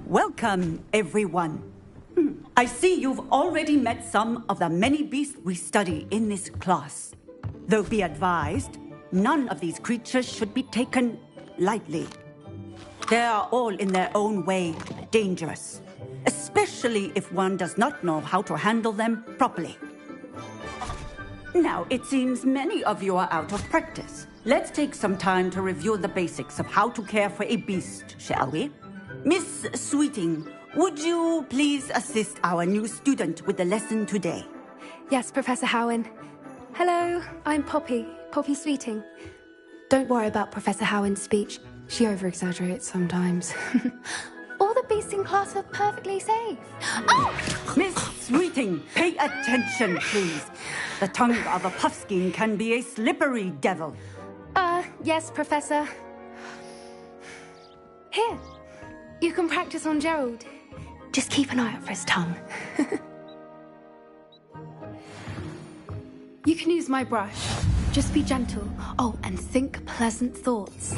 Welcome, everyone. I see you've already met some of the many beasts we study in this class. Though be advised, none of these creatures should be taken lightly. They are all in their own way dangerous, especially if one does not know how to handle them properly. Now, it seems many of you are out of practice. Let's take some time to review the basics of how to care for a beast, shall we? Miss Sweeting, would you please assist our new student with the lesson today? Yes, Professor Howen. Hello, I'm Poppy Sweeting. Don't worry about Professor Howen's speech. She over-exaggerates sometimes. All the beasts in class are perfectly safe. Oh! Miss Sweeting, pay attention, please. The tongue of a puffskein can be a slippery devil. Yes, Professor. Here, you can practice on Gerald. Just keep an eye out for his tongue. You can use my brush. Just be gentle. Oh, and think pleasant thoughts.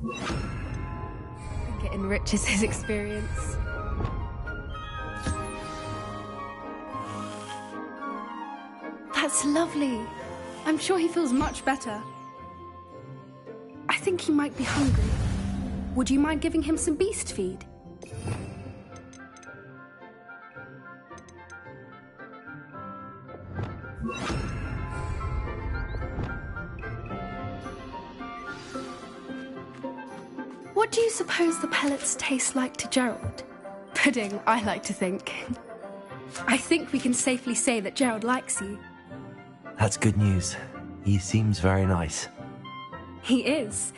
I think it enriches his experience. That's lovely. I'm sure he feels much better. I think he might be hungry. Would you mind giving him some beast feed? What do you suppose the pellets taste like to Gerald? Pudding, I like to think. I think we can safely say that Gerald likes you. That's good news. He seems very nice. He is.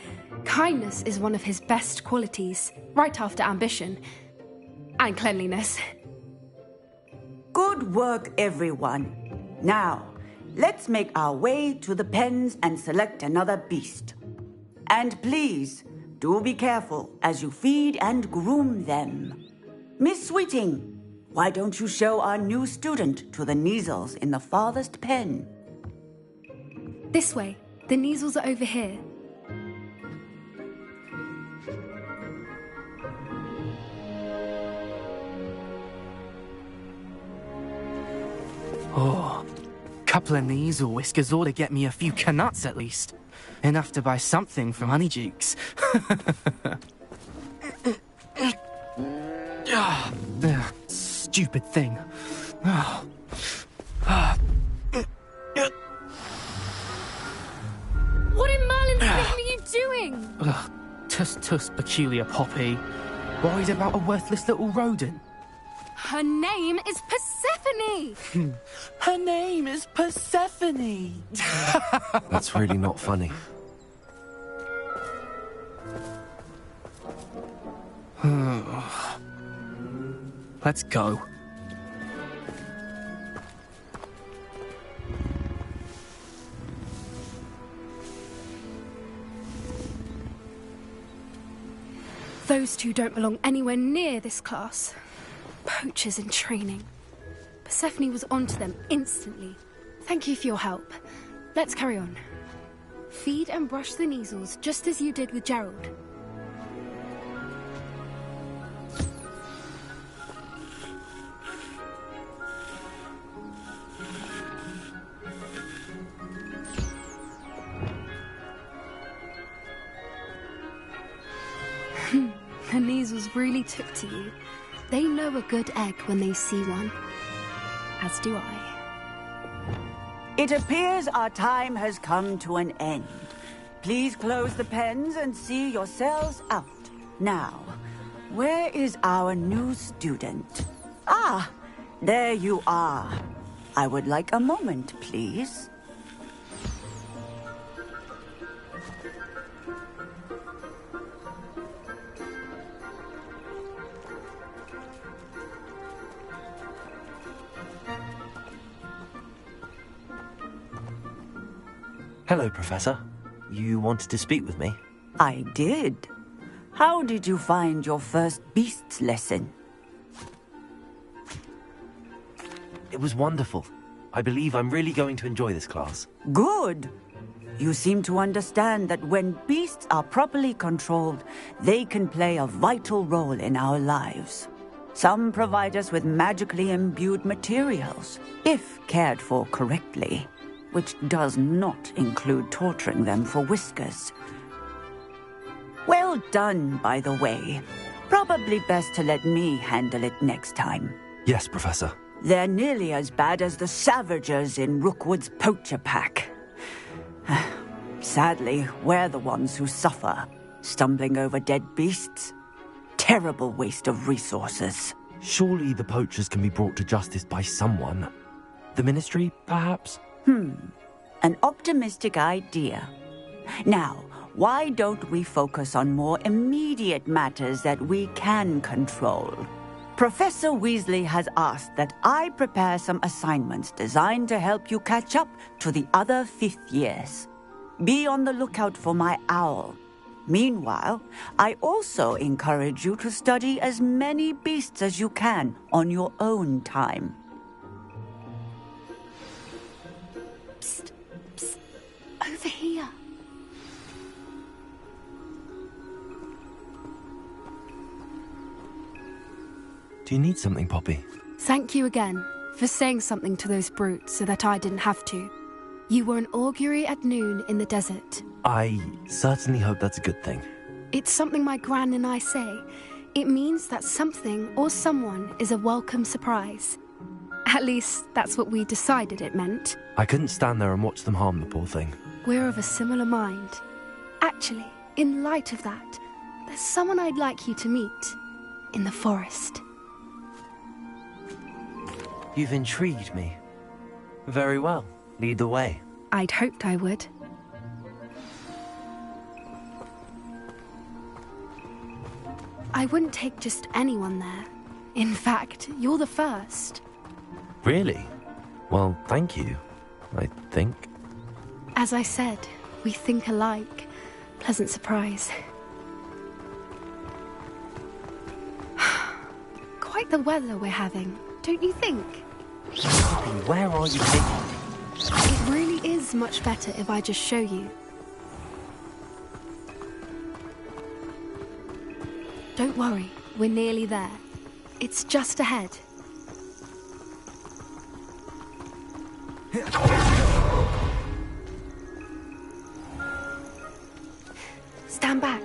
Kindness is one of his best qualities, right after ambition. And cleanliness. Good work, everyone. Now, let's make our way to the pens and select another beast. And please, do be careful as you feed and groom them. Miss Sweeting, why don't you show our new student to the Neasels in the farthest pen? This way. The Neasels are over here. Oh, couple of Neasel whiskers ought to get me a few canuts at least. Enough to buy something from Honeydukes. Stupid thing. What in Merlin's name are you doing? Tuss, peculiar Poppy. Worried about a worthless little rodent. Her name is Persephone! Her name is Persephone! That's really not funny. Let's go. Those two don't belong anywhere near this class. Poachers in training. Persephone was onto them instantly. Thank you for your help. Let's carry on. Feed and brush the Neasels just as you did with Gerald. The Neasels really took to you. They know a good egg when they see one. As do I. It appears our time has come to an end. Please close the pens and see yourselves out. Now, where is our new student? Ah, there you are. I would like a moment, please. Hello, Professor. You wanted to speak with me? I did. How did you find your first beasts lesson? It was wonderful. I believe I'm really going to enjoy this class. Good. You seem to understand that when beasts are properly controlled, they can play a vital role in our lives. Some provide us with magically imbued materials, if cared for correctly, which does not include torturing them for whiskers. Well done, by the way. Probably best to let me handle it next time. Yes, Professor. They're nearly as bad as the Savagers in Rookwood's poacher pack. Sadly, we're the ones who suffer, stumbling over dead beasts. Terrible waste of resources. Surely the poachers can be brought to justice by someone. The Ministry, perhaps? An optimistic idea. Now, why don't we focus on more immediate matters that we can control? Professor Weasley has asked that I prepare some assignments designed to help you catch up to the other fifth years. Be on the lookout for my owl. Meanwhile, I also encourage you to study as many beasts as you can on your own time. Psst, psst, over here. Do you need something, Poppy? Thank you again for saying something to those brutes so that I didn't have to. You were an augury at noon in the desert. I certainly hope that's a good thing. It's something my gran and I say. It means that something or someone is a welcome surprise. At least, that's what we decided it meant. I couldn't stand there and watch them harm the poor thing. We're of a similar mind. Actually, in light of that, there's someone I'd like you to meet. In the forest. You've intrigued me. Very well. Lead the way. I'd hoped I would. I wouldn't take just anyone there. In fact, you're the first. Really? Well, thank you, I think. As I said, we think alike. Pleasant surprise. Quite the weather we're having, don't you think? Poppy, where are you taking me? It really is much better if I just show you. Don't worry, we're nearly there. It's just ahead. Stand back.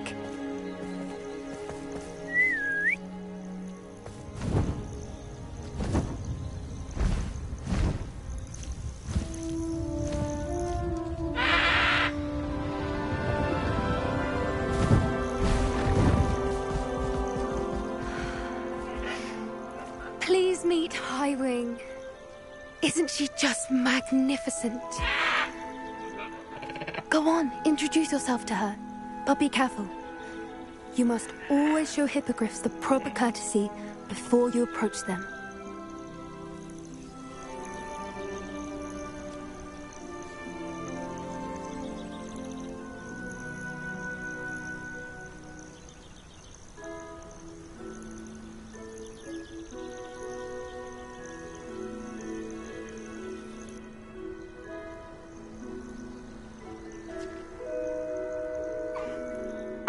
Please meet Highwing. Isn't she just magnificent? Go on, introduce yourself to her. But be careful. You must always show hippogriffs the proper courtesy before you approach them.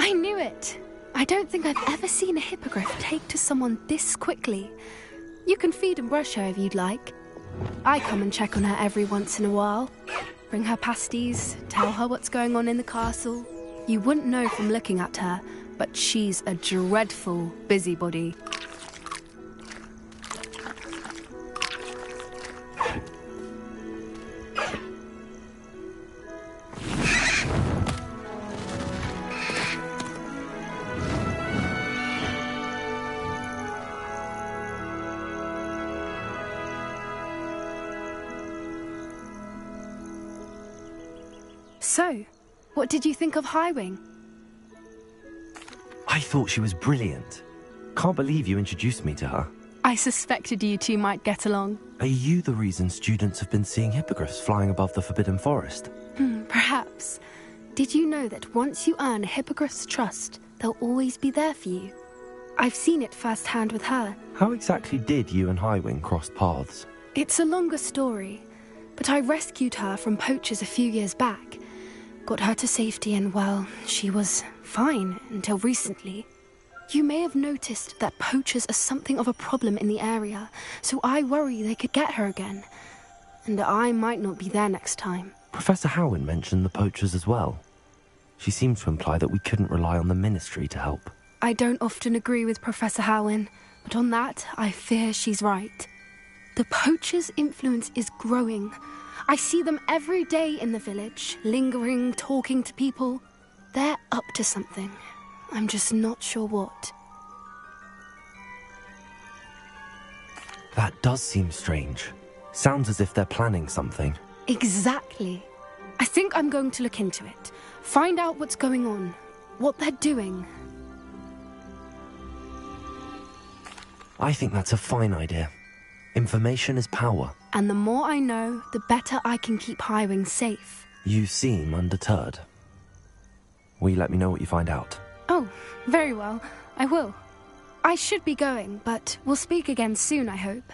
I knew it! I don't think I've ever seen a hippogriff take to someone this quickly. You can feed and brush her if you'd like. I come and check on her every once in a while. Bring her pasties, tell her what's going on in the castle. You wouldn't know from looking at her, but she's a dreadful busybody. So, what did you think of Highwing? I thought she was brilliant. Can't believe you introduced me to her. I suspected you two might get along. Are you the reason students have been seeing hippogriffs flying above the Forbidden Forest? Perhaps. Did you know that once you earn a hippogriff's trust, they'll always be there for you. I've seen it firsthand with her. How exactly did you and Highwing cross paths? It's a longer story, but I rescued her from poachers a few years back. Got her to safety and, well, she was fine until recently. You may have noticed that poachers are something of a problem in the area, so I worry they could get her again. And I might not be there next time. Professor Howin mentioned the poachers as well. She seemed to imply that we couldn't rely on the Ministry to help. I don't often agree with Professor Howin, but on that, I fear she's right. The poachers' influence is growing. I see them every day in the village, lingering, talking to people. They're up to something. I'm just not sure what. That does seem strange. Sounds as if they're planning something. Exactly. I think I'm going to look into it. Find out what's going on, what they're doing. I think that's a fine idea. Information is power. And the more I know, the better I can keep Highwing safe. You seem undeterred. Will you let me know what you find out? Oh, very well. I will. I should be going, but we'll speak again soon, I hope.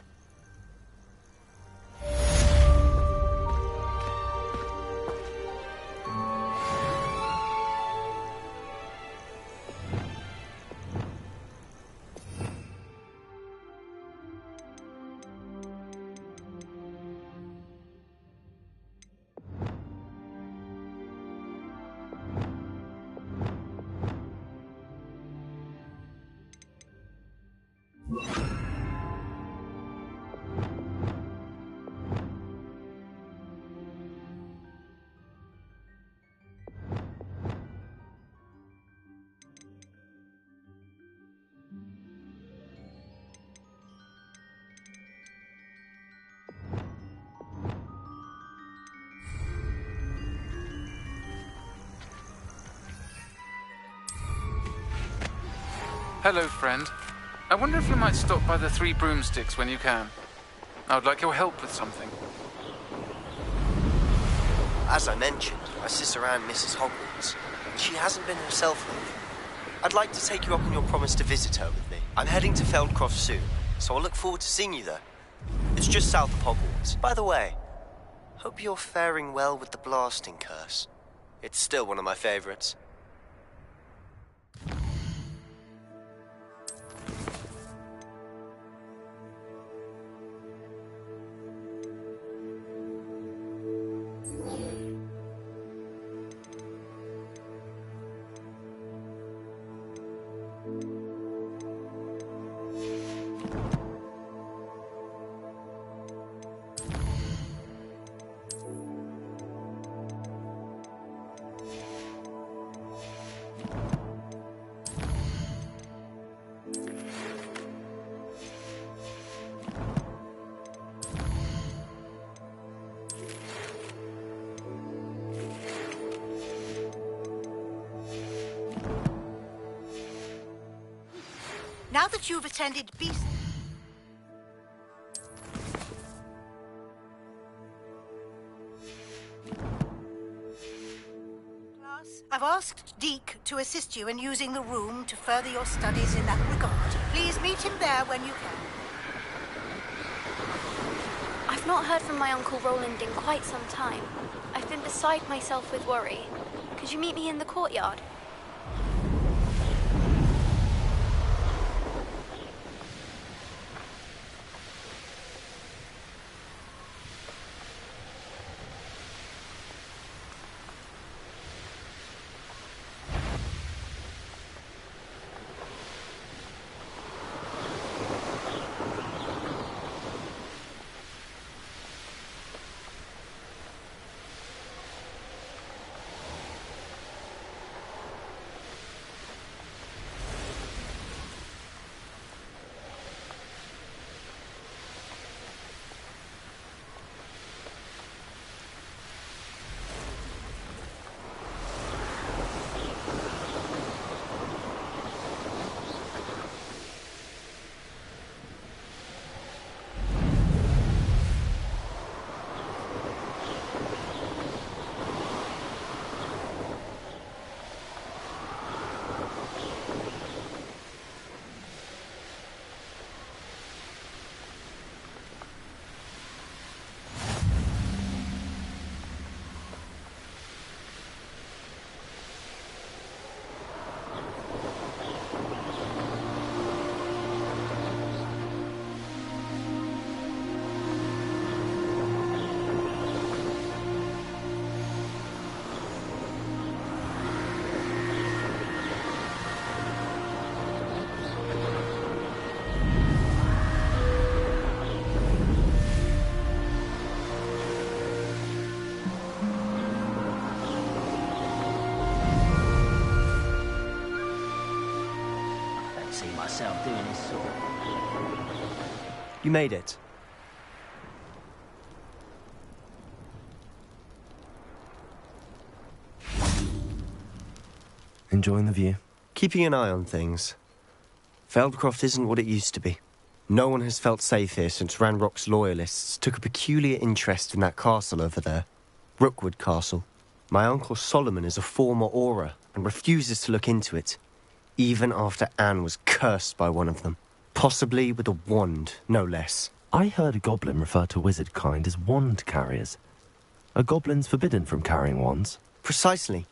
Hello, friend. I wonder if you might stop by the Three Broomsticks when you can. I would like your help with something. As I mentioned, my sister Anne misses Hogwarts, and she hasn't been herself lately. I'd like to take you up on your promise to visit her with me. I'm heading to Feldcroft soon, so I'll look forward to seeing you there. It's just south of Hogwarts. By the way, hope you're faring well with the blasting curse. It's still one of my favorites. Now that you've attended Beast... class, I've asked Deke to assist you in using the room to further your studies in that regard. Please meet him there when you can. I've not heard from my Uncle Roland in quite some time. I've been beside myself with worry. Could you meet me in the courtyard? see myself doing this sort of... You made it. Enjoying the view? Keeping an eye on things. Feldcroft isn't what it used to be. No one has felt safe here since Ranrock's loyalists took a peculiar interest in that castle over there. Rookwood Castle. My uncle Solomon is a former Auror and refuses to look into it, even after Anne was cursed by one of them. Possibly with a wand, no less. I heard a goblin refer to wizard kind as wand carriers. Are goblins forbidden from carrying wands? Precisely.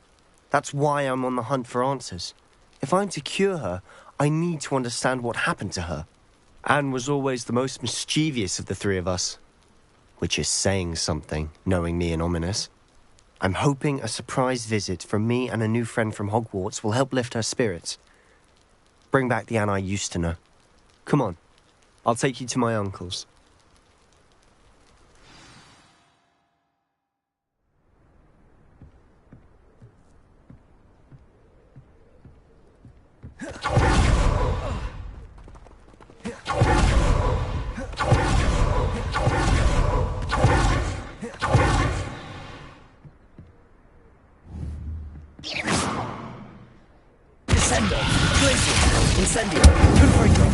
That's why I'm on the hunt for answers. If I'm to cure her, I need to understand what happened to her. Anne was always the most mischievous of the three of us. Which is saying something, knowing me and Ominous. I'm hoping a surprise visit from me and a new friend from Hogwarts will help lift her spirits. Bring back the Anne I used to know. Come on, I'll take you to my uncle's. Descendo! Glacier! Incendio! Confringo!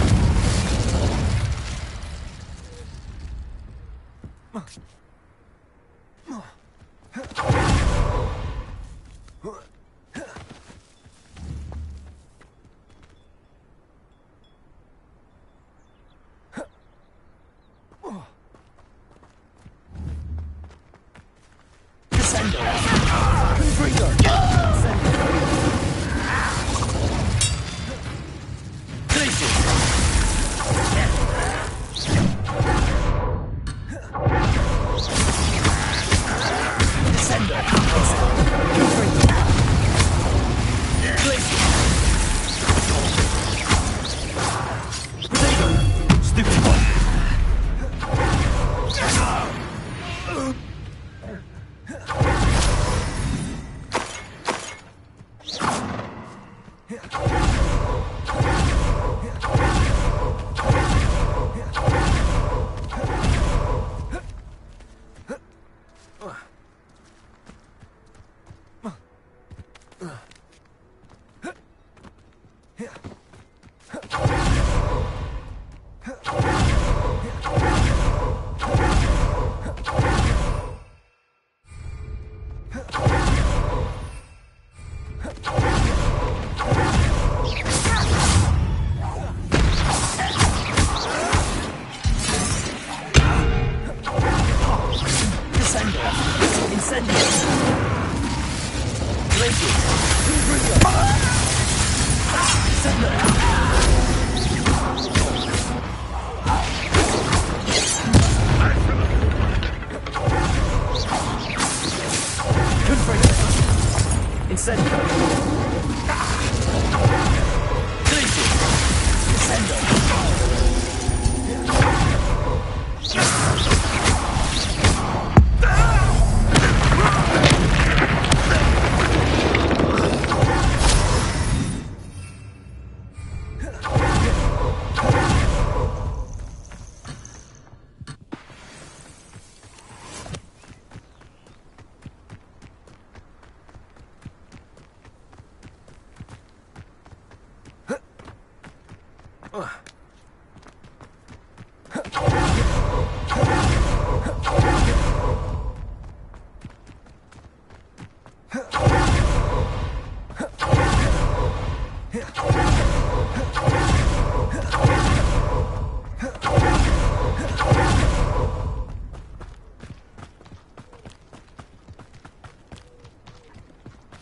Descendo! Confringo!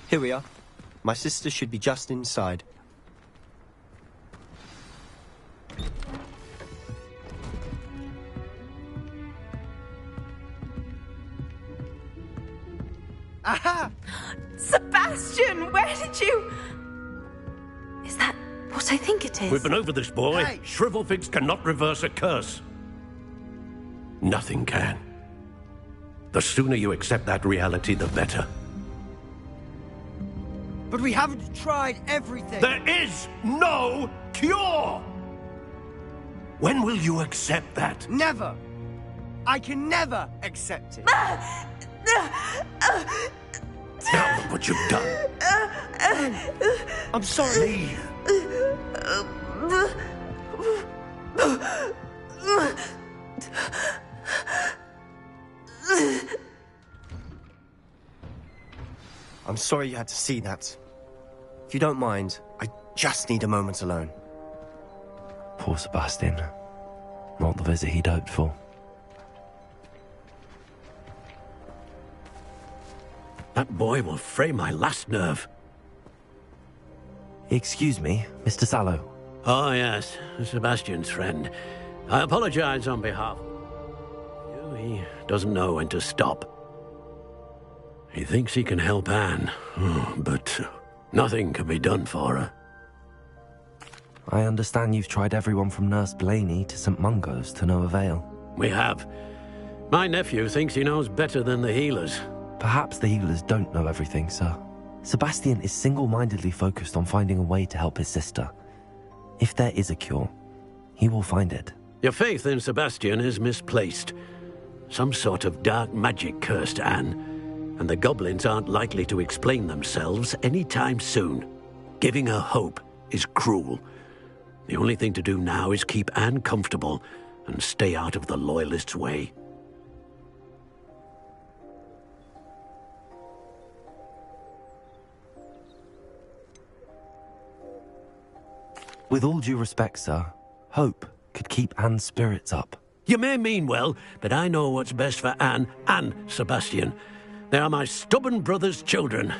Here we are. My sister should be just inside. Aha! Sebastian, where did you... Is that what I think it is? We've been over this, boy. Hey. Shrivelfigs cannot reverse a curse. Nothing can. The sooner you accept that reality, the better. But we haven't tried everything. There is no cure! When will you accept that? Never! I can never accept it. Now look what you've done. I'm sorry. I'm sorry you had to see that. If you don't mind, I just need a moment alone. Poor Sebastian. Not the visit he'd hoped for. That boy will fray my last nerve. Excuse me, Mr. Sallow. Oh, yes, Sebastian's friend. I apologize on behalf of you. He doesn't know when to stop. He thinks he can help Anne, but nothing can be done for her. I understand you've tried everyone from Nurse Blaney to St. Mungo's to no avail. We have. My nephew thinks he knows better than the healers. Perhaps the healers don't know everything, sir. Sebastian is single-mindedly focused on finding a way to help his sister. If there is a cure, he will find it. Your faith in Sebastian is misplaced. Some sort of dark magic cursed Anne, and the goblins aren't likely to explain themselves anytime soon. Giving her hope is cruel. The only thing to do now is keep Anne comfortable and stay out of the Loyalists' way. With all due respect, sir, hope could keep Anne's spirits up. You may mean well, but I know what's best for Anne and Sebastian. They are my stubborn brother's children.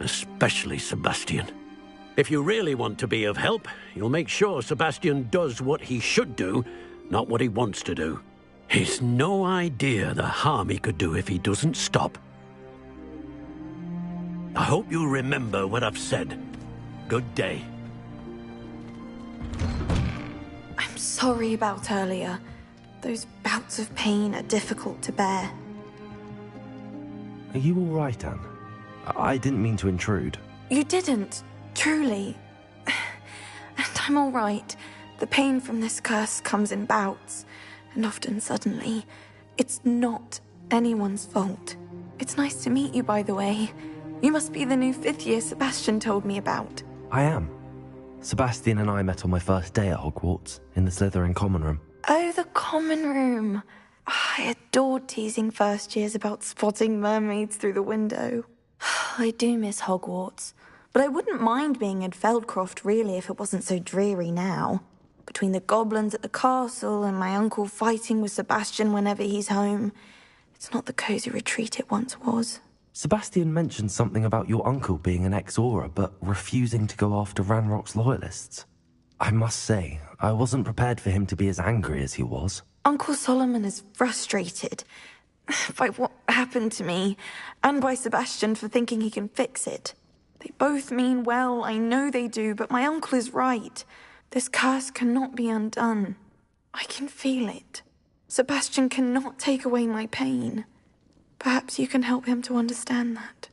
Especially Sebastian. If you really want to be of help, you'll make sure Sebastian does what he should do, not what he wants to do. He's no idea the harm he could do if he doesn't stop. I hope you remember what I've said. Good day. I'm sorry about earlier. Those bouts of pain are difficult to bear. Are you all right, Anne? I didn't mean to intrude. You didn't, truly. And I'm all right. The pain from this curse comes in bouts, and often suddenly. It's not anyone's fault. It's nice to meet you, by the way. You must be the new 5th year Sebastian told me about. I am. Sebastian and I met on my first day at Hogwarts, in the Slytherin common room. Oh, the common room. I adored teasing first years about spotting mermaids through the window. I do miss Hogwarts, but I wouldn't mind being in Feldcroft really if it wasn't so dreary now. Between the goblins at the castle and my uncle fighting with Sebastian whenever he's home, it's not the cosy retreat it once was. Sebastian mentioned something about your uncle being an ex-Auror, but refusing to go after Ranrock's loyalists. I must say, I wasn't prepared for him to be as angry as he was. Uncle Solomon is frustrated by what happened to me, and by Sebastian for thinking he can fix it. They both mean well, I know they do, but my uncle is right. This curse cannot be undone. I can feel it. Sebastian cannot take away my pain. Perhaps you can help him to understand that.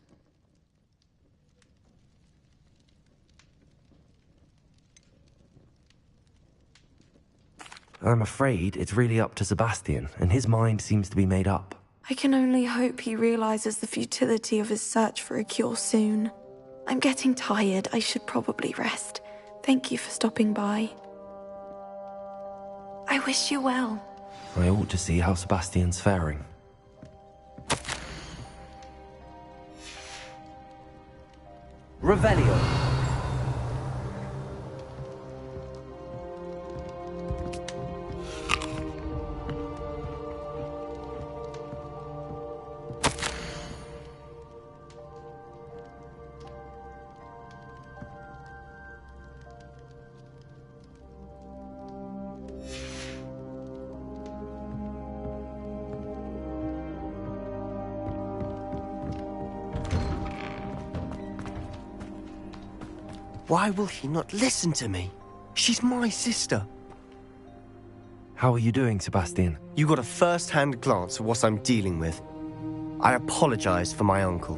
I'm afraid it's really up to Sebastian, and his mind seems to be made up. I can only hope he realizes the futility of his search for a cure soon. I'm getting tired. I should probably rest. Thank you for stopping by. I wish you well. I ought to see how Sebastian's faring. Revelio. Why will he not listen to me? She's my sister. How are you doing, Sebastian? You got a first-hand glance at what I'm dealing with. I apologize for my uncle.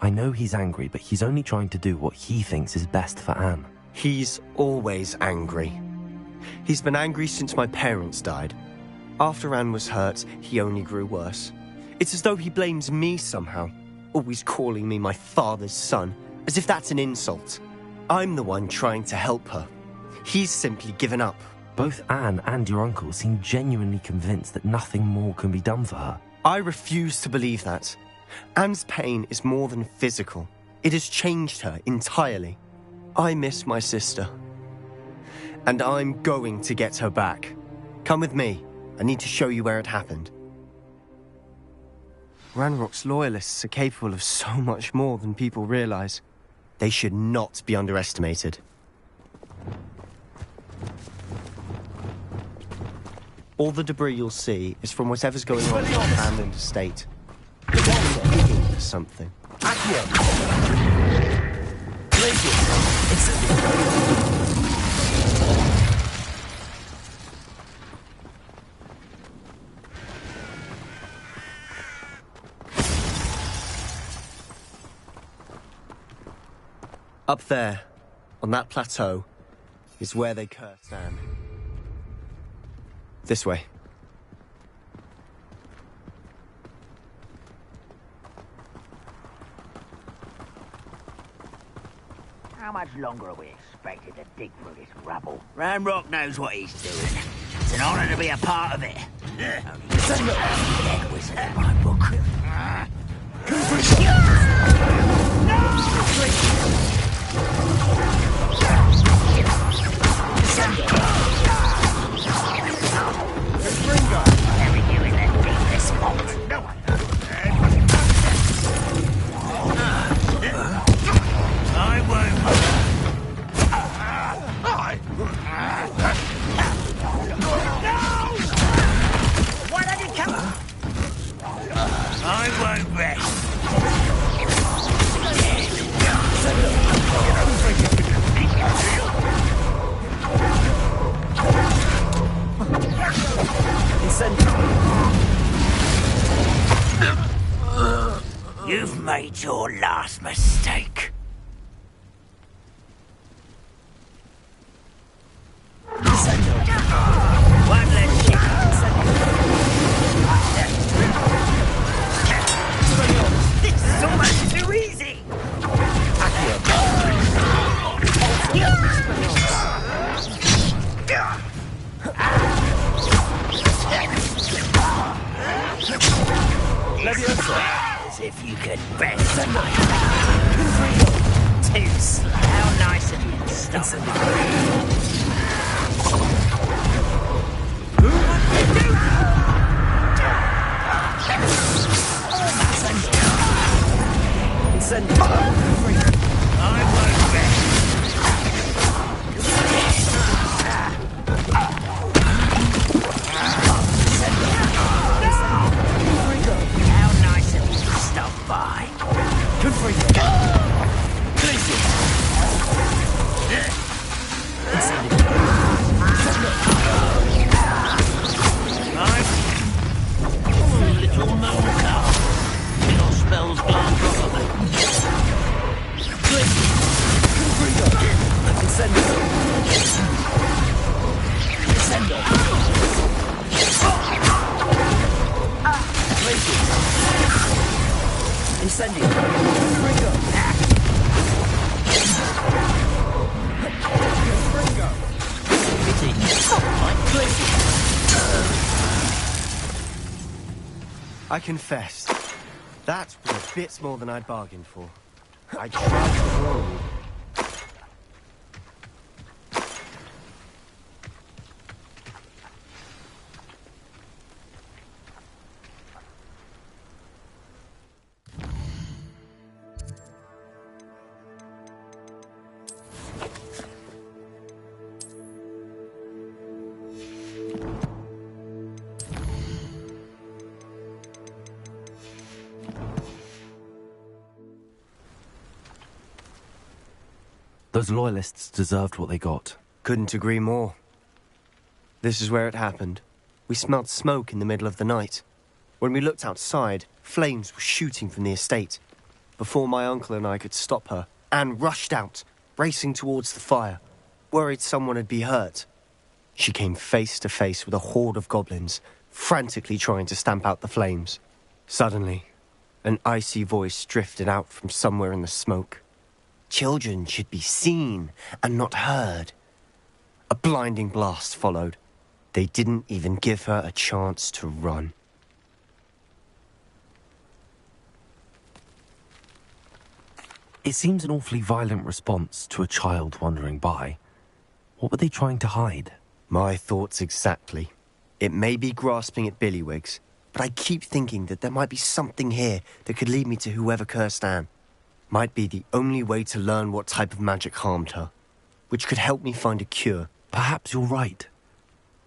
I know he's angry, but he's only trying to do what he thinks is best for Anne. He's always angry. He's been angry since my parents died. After Anne was hurt, he only grew worse. It's as though he blames me somehow, always calling me my father's son, as if that's an insult. I'm the one trying to help her. He's simply given up. Both Anne and your uncle seem genuinely convinced that nothing more can be done for her. I refuse to believe that. Anne's pain is more than physical. It has changed her entirely. I miss my sister. And I'm going to get her back. Come with me. I need to show you where it happened. Ranrock's loyalists are capable of so much more than people realize. They should not be underestimated. All the debris you'll see is from whatever's going on in the Hamland estate. Digging for something. Up there, on that plateau, is where they cursed Anne. This way. How much longer are we expected to dig through this rubble? Ranrock knows what he's doing. It's an honor to be a part of it. Only dead wizard in my book. You've made your last mistake. One less ship. This is almost too easy. As if you could best my too slow. How nice of you to stop. I won't rest. How nice of you to stop by. Good for you. Little gnome cow. Your spells glance properly. I confess, that was a bit more than I'd bargained for. I tried to warn you. Those loyalists deserved what they got. Couldn't agree more. This is where it happened. We smelled smoke in the middle of the night. When we looked outside, flames were shooting from the estate. Before my uncle and I could stop her, Anne rushed out, racing towards the fire, worried someone would be hurt. She came face to face with a horde of goblins, frantically trying to stamp out the flames. Suddenly, an icy voice drifted out from somewhere in the smoke. Children should be seen and not heard. A blinding blast followed. They didn't even give her a chance to run. It seems an awfully violent response to a child wandering by. What were they trying to hide? My thoughts exactly. It may be grasping at Billywigs, but I keep thinking that there might be something here that could lead me to whoever cursed Anne. Might be the only way to learn what type of magic harmed her, which could help me find a cure. Perhaps you're right.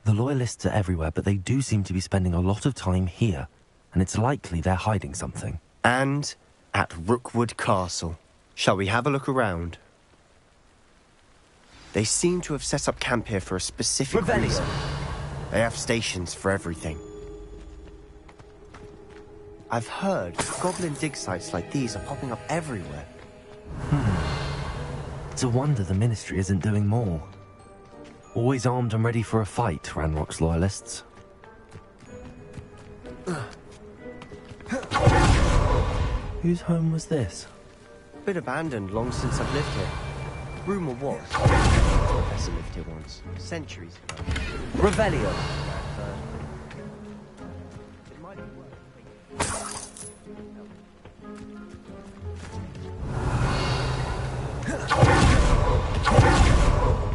The Loyalists are everywhere, but they do seem to be spending a lot of time here, and it's likely they're hiding something. And at Rookwood Castle. Shall we have a look around? They seem to have set up camp here for a specific reason. They have stations for everything. I've heard goblin dig sites like these are popping up everywhere. It's a wonder the Ministry isn't doing more. Always armed and ready for a fight, Ranrock's Loyalists. Whose home was this? Been abandoned long since I've lived here. Rumour was Professor lived here once, centuries ago. Revelio.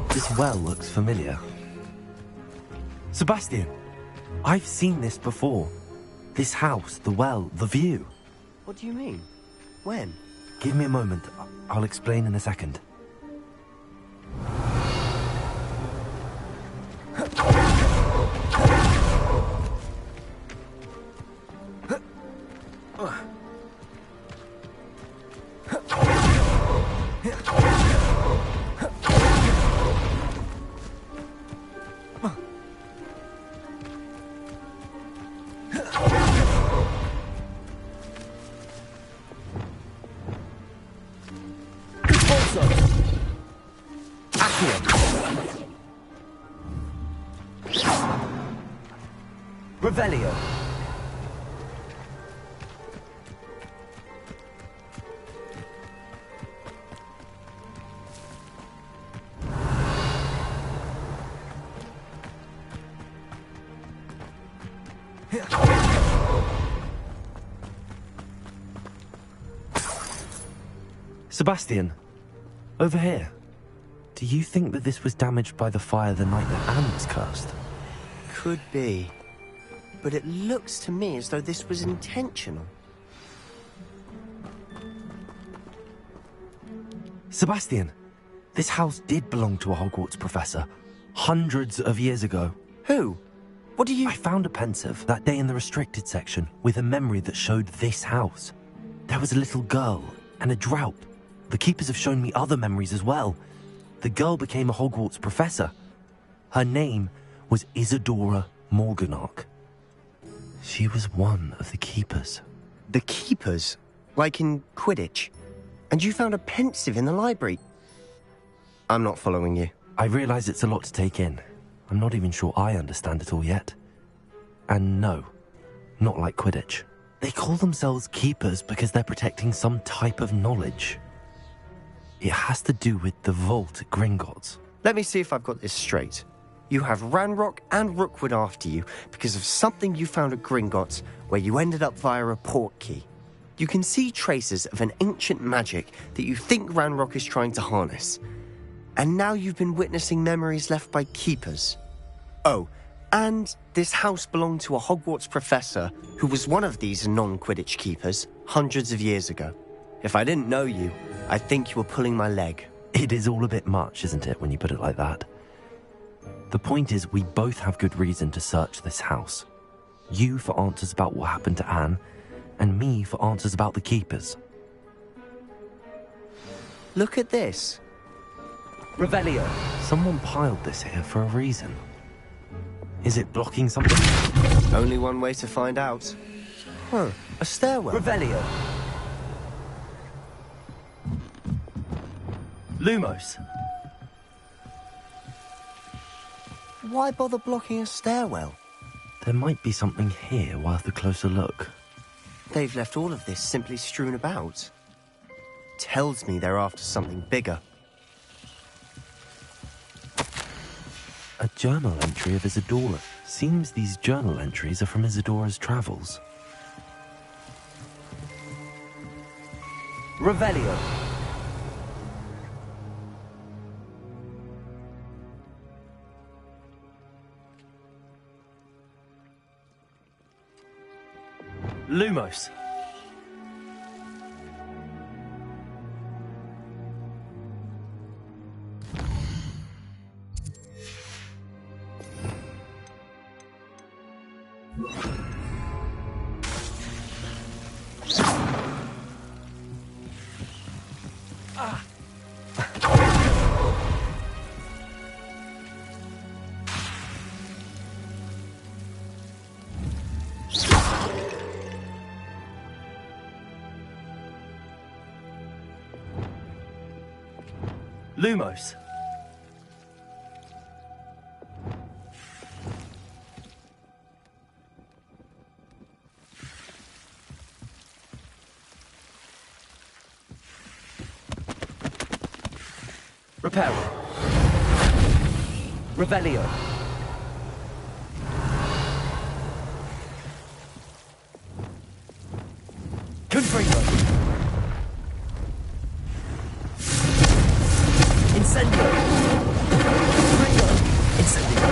This well looks familiar. Sebastian, I've seen this before. This house, the well, the view. What do you mean? When? Give me a moment. I'll explain in a second. Revelio. Sebastian, over here. Do you think that this was damaged by the fire the night that Anne was cursed? Could be. But it looks to me as though this was intentional. Sebastian, this house did belong to a Hogwarts professor, hundreds of years ago. Who? What do you... I found a pensive that day in the restricted section with a memory that showed this house. There was a little girl and a drought. The keepers have shown me other memories as well. The girl became a Hogwarts professor. Her name was Isadora Morganach. She was one of the keepers. The keepers? Like in Quidditch? And you found a pensive in the library? I'm not following you. I realize it's a lot to take in. I'm not even sure I understand it all yet. And no, not like Quidditch. They call themselves keepers because they're protecting some type of knowledge. It has to do with the vault at Gringotts. Let me see if I've got this straight. You have Ranrock and Rookwood after you because of something you found at Gringotts where you ended up via a port key. You can see traces of an ancient magic that you think Ranrock is trying to harness. And now you've been witnessing memories left by keepers. Oh, and this house belonged to a Hogwarts professor who was one of these non-Quidditch keepers hundreds of years ago. If I didn't know you, I think you were pulling my leg. It is all a bit much, isn't it, when you put it like that? The point is, we both have good reason to search this house. You for answers about what happened to Anne, and me for answers about the keepers. Look at this. Revelio. Someone piled this here for a reason. Is it blocking something? Only one way to find out. Huh, a stairwell. Revelio. Lumos. Why bother blocking a stairwell? There might be something here worth a closer look. They've left all of this simply strewn about. Tells me they're after something bigger. A journal entry of Isadora. Seems these journal entries are from Isadora's travels. Revelio. Lumos. Lumos. Reparo. Revelio. Confringo. Incendio. Confringo. Incendio.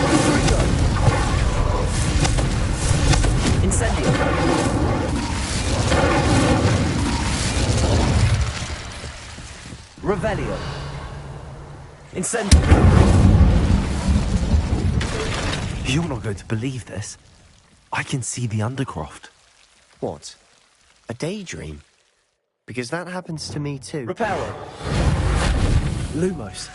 Confringo. Incendio. Revelio. Incendio. You're not going to believe this. I can see the Undercroft. What? A daydream? Because that happens to me too. Reparo. Lumos.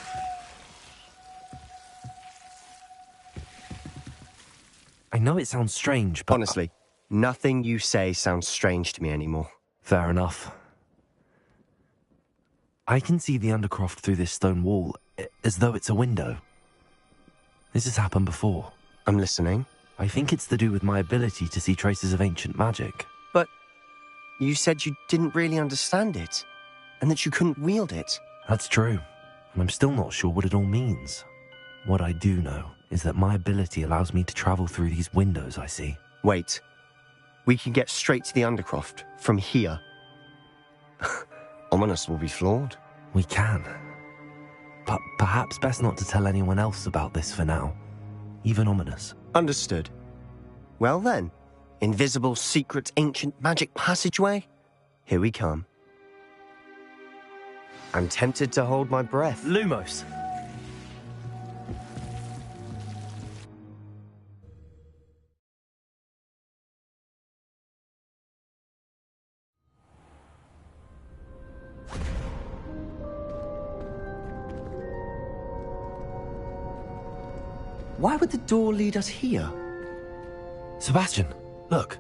I know it sounds strange, but... Honestly, nothing you say sounds strange to me anymore. Fair enough. I can see the Undercroft through this stone wall, as though it's a window. This has happened before. I'm listening. I think it's to do with my ability to see traces of ancient magic. But you said you didn't really understand it, and that you couldn't wield it. That's true, and I'm still not sure what it all means. What I do know is that my ability allows me to travel through these windows I see. Wait. We can get straight to the Undercroft from here. Ominous will be flawed. We can. But perhaps best not to tell anyone else about this for now. Even Ominous. Understood. Well then, invisible, secret, ancient magic passageway? Here we come. I'm tempted to hold my breath. Lumos. Why would the door lead us here? Sebastian, look.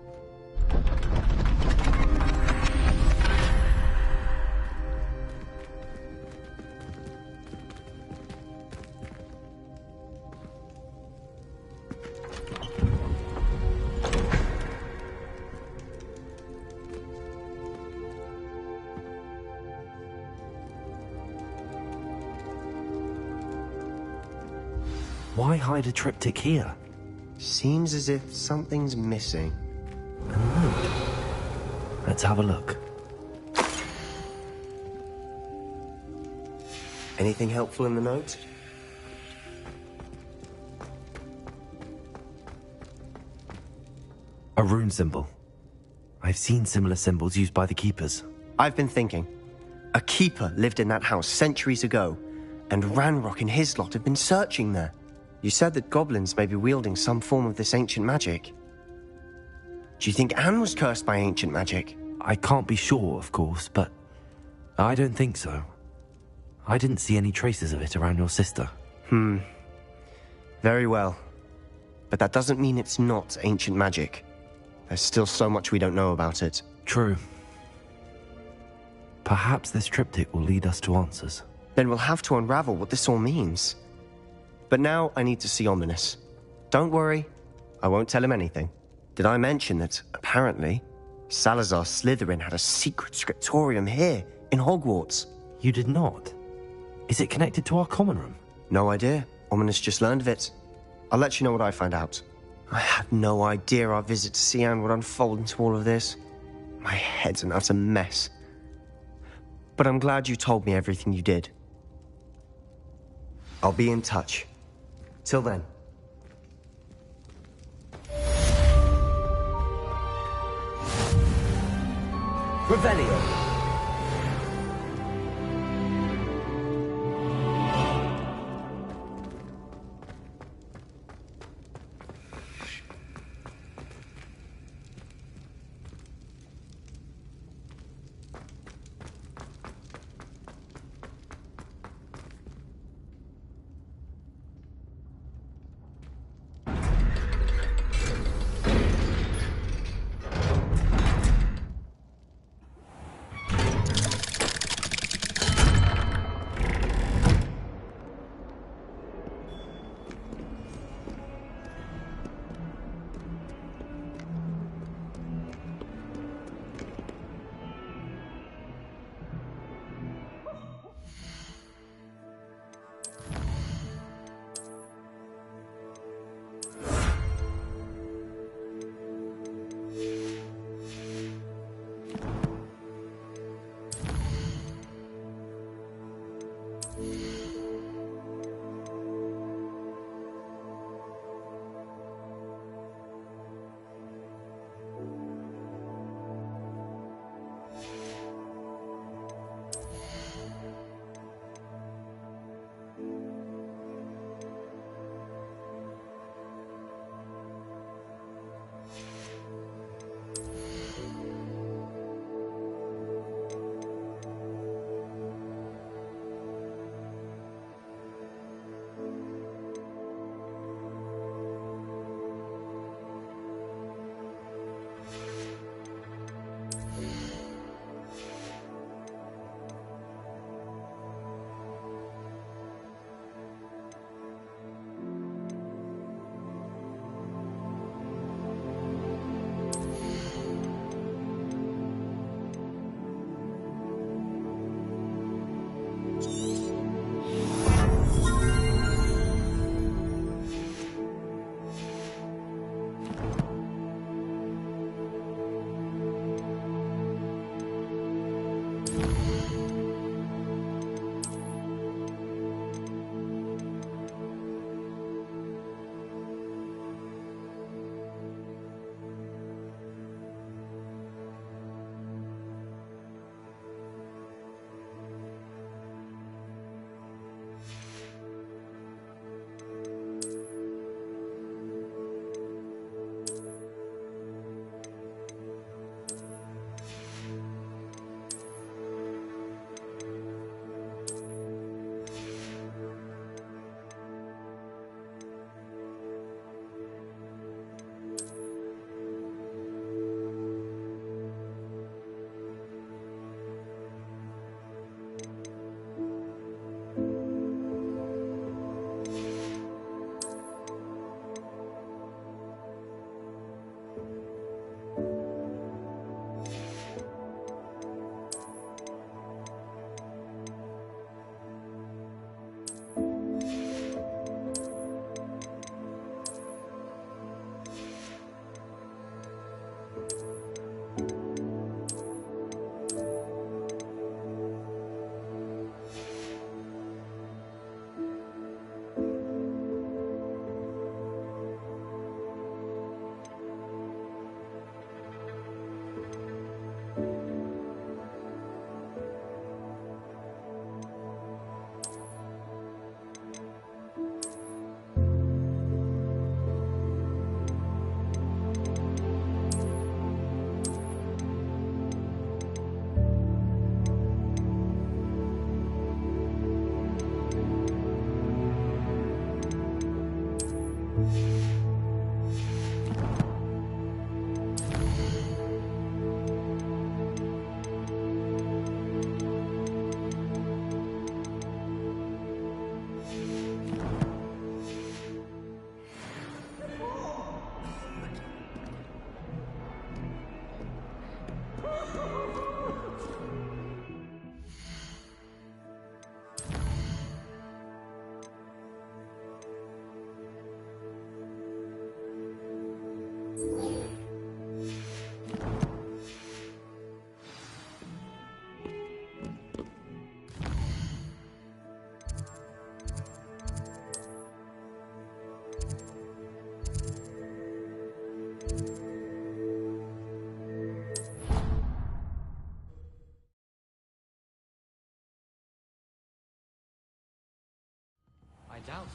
Why hide a triptych here? Seems as if something's missing. Let's have a look. Anything helpful in the note? A rune symbol. I've seen similar symbols used by the keepers. I've been thinking. A keeper lived in that house centuries ago, and Ranrock and his lot have been searching there. You said that goblins may be wielding some form of this ancient magic. Do you think Anne was cursed by ancient magic? I can't be sure, of course, but I don't think so. I didn't see any traces of it around your sister. Very well. But that doesn't mean it's not ancient magic. There's still so much we don't know about it. True. Perhaps this triptych will lead us to answers. Then we'll have to unravel what this all means. But now I need to see Ominous. Don't worry, I won't tell him anything. Did I mention that, apparently, Salazar Slytherin had a secret scriptorium here, in Hogwarts? You did not? Is it connected to our common room? No idea. Ominous just learned of it. I'll let you know what I find out. I had no idea our visit to Sian would unfold into all of this. My head's an utter mess. But I'm glad you told me everything you did. I'll be in touch. Till then. Revelio.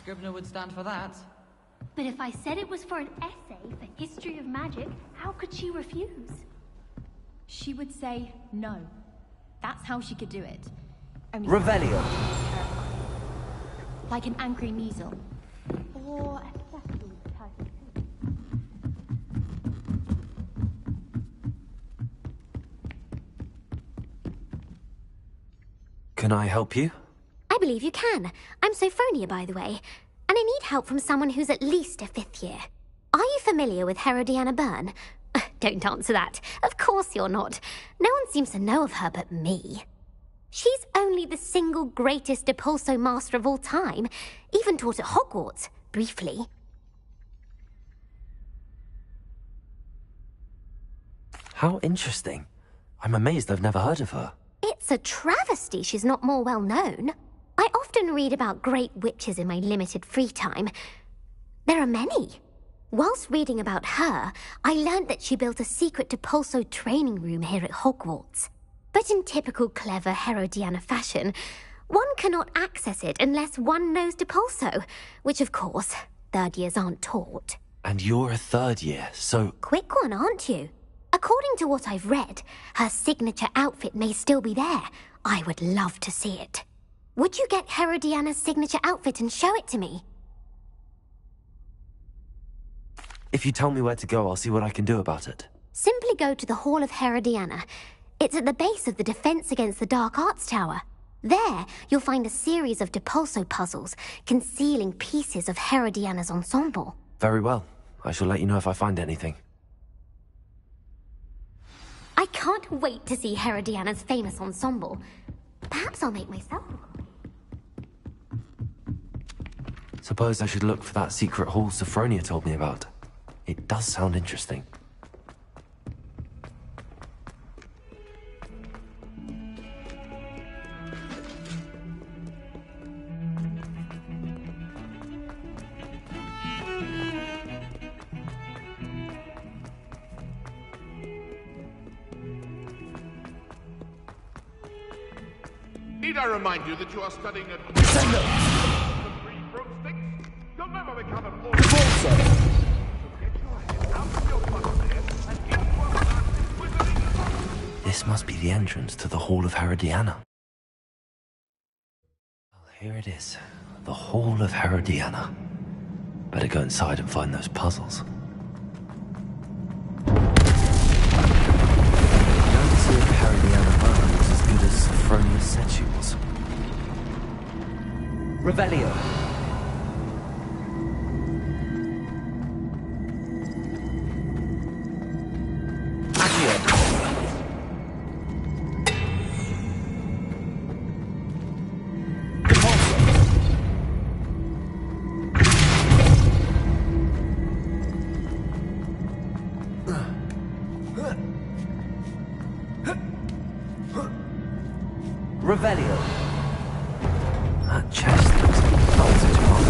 Scribner would stand for that. But if I said it was for an essay for history of magic, how could she refuse? She would say no. That's how she could do it. Only Revelio. like an angry measle. Or a settled type. Can I help you? I believe you can. I'm Sophronia, by the way, and I need help from someone who's at least a 5th year. Are you familiar with Herodiana Byrne? Don't answer that. Of course you're not. No one seems to know of her but me. She's only the single greatest Depulso master of all time, even taught at Hogwarts, briefly. How interesting. I'm amazed I've never heard of her. It's a travesty she's not more well known. I often read about great witches in my limited free time. There are many. Whilst reading about her, I learned that she built a secret Depulso training room here at Hogwarts. But in typical clever Herodiana fashion, one cannot access it unless one knows Depulso, which of course, 3rd years aren't taught. And you're a 3rd year, so... Quick one, aren't you? According to what I've read, her signature outfit may still be there. I would love to see it. Would you get Herodiana's signature outfit and show it to me? If you tell me where to go, I'll see what I can do about it. Simply go to the Hall of Herodiana. It's at the base of the Defense Against the Dark Arts Tower. There, you'll find a series of Depulso puzzles concealing pieces of Herodiana's ensemble. Very well. I shall let you know if I find anything. I can't wait to see Herodiana's famous ensemble. Perhaps I'll make myself a copy. Suppose I should look for that secret hall Sophronia told me about. It does sound interesting. Need I remind you that you are studying at the 3 broomsticks? You'll never become an order. So get your head out of your buttonhead and into a massive wizarding. This must be the entrance to the Hall of Herodiana. Well, here it is. The Hall of Herodiana. Better go inside and find those puzzles. Don't see if Herodiana Byrne was as good as Sophronia said she was. Revelio. Revelio. That chest looks like a bolted one.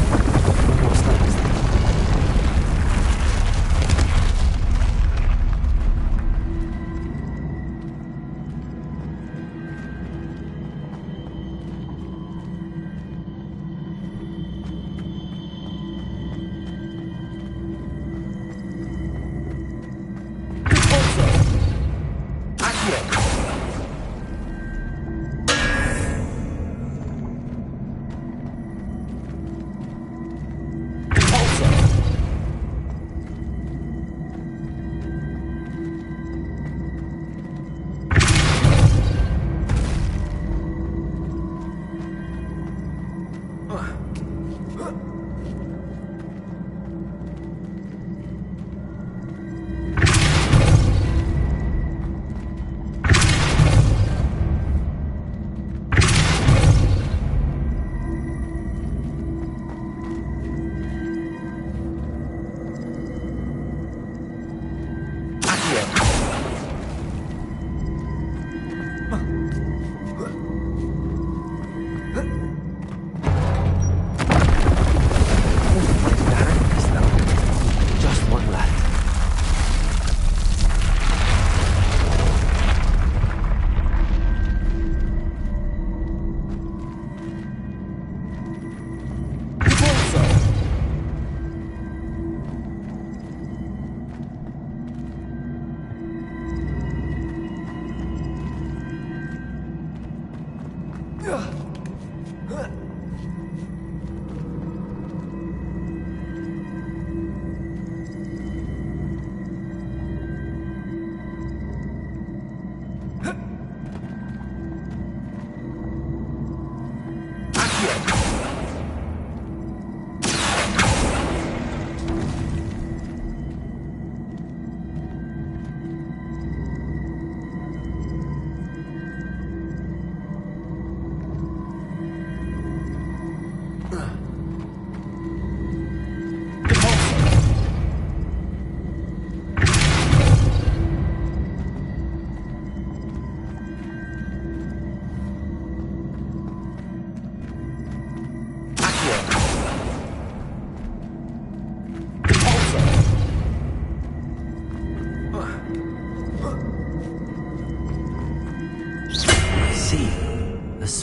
What's next?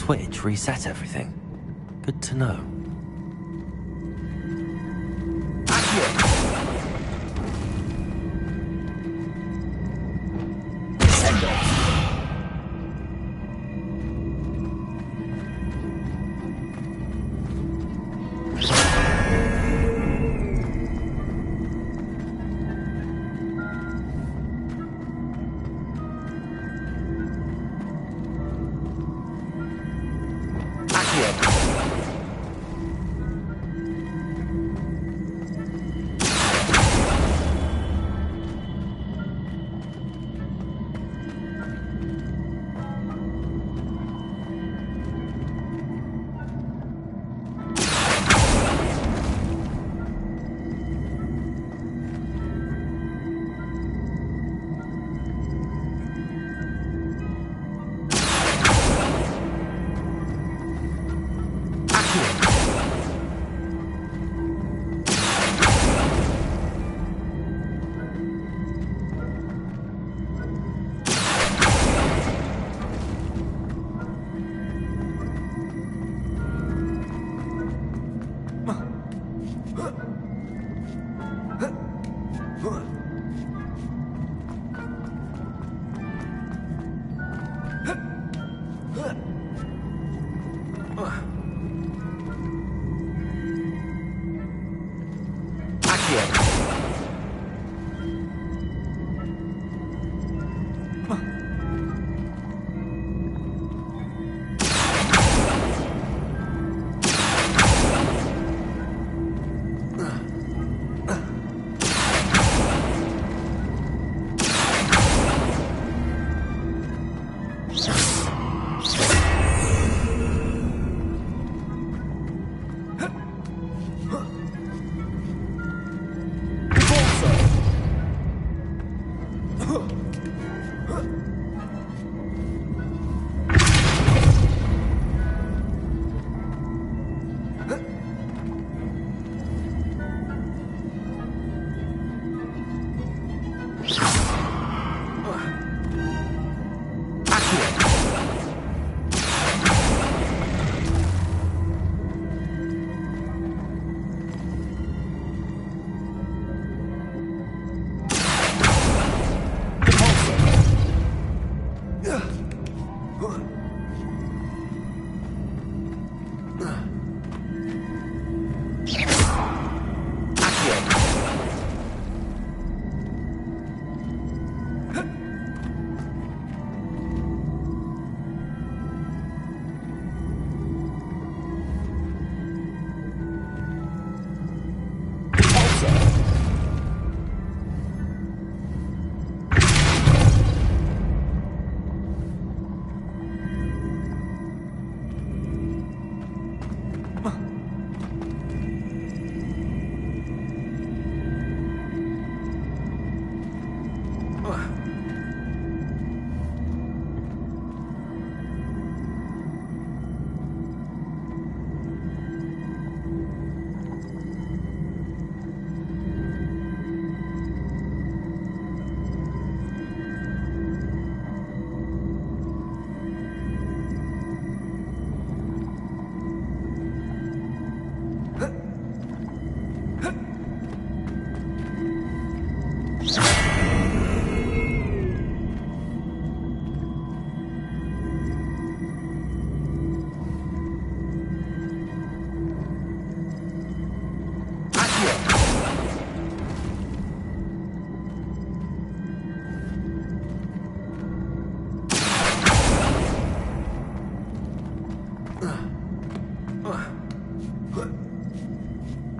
switch reset everything. Good to know.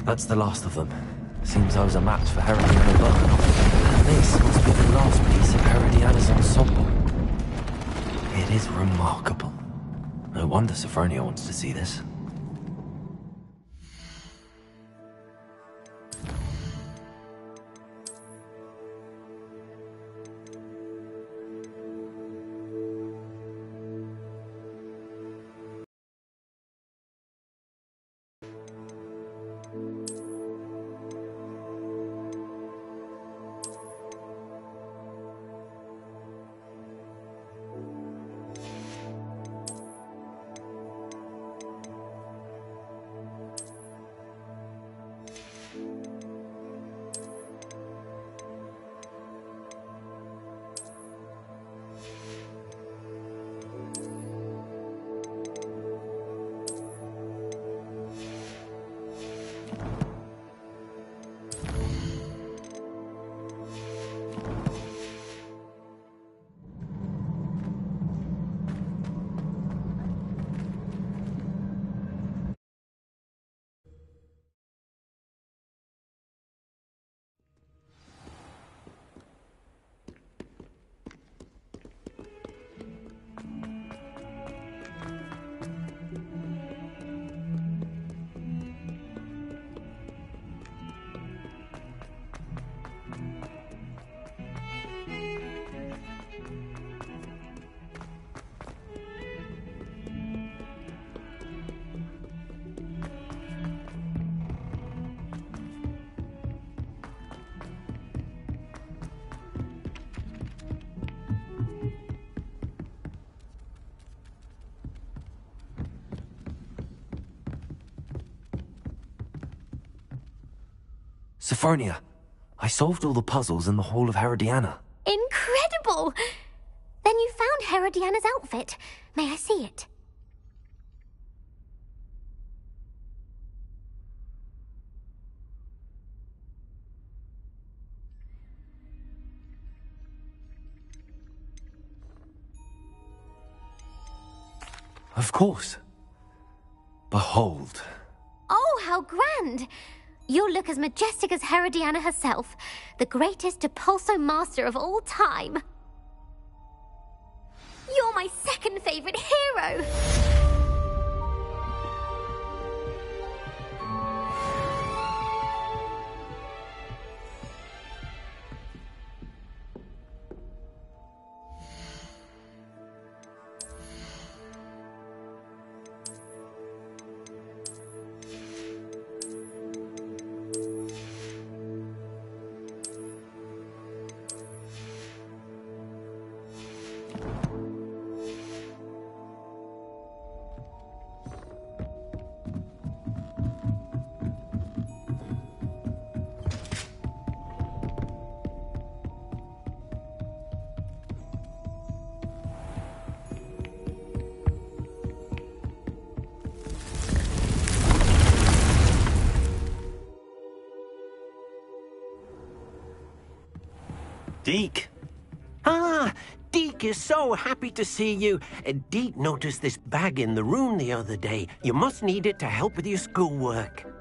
That's the last of them. Seems I was a match for Herodiana Byrne. And this must be the last piece of Herodiana's ensemble. It is remarkable. No wonder Sophronia wants to see this. Sophronia, I solved all the puzzles in the Hall of Herodiana. Incredible! Then you found Herodiana's outfit. May I see it? Of course. Behold. Oh, how grand! You'll look as majestic as Herodiana herself, the greatest Depulso master of all time. You're my second favorite hero! Deke. Ah, Deke is so happy to see you. Deke noticed this bag in the room the other day. You must need it to help with your schoolwork.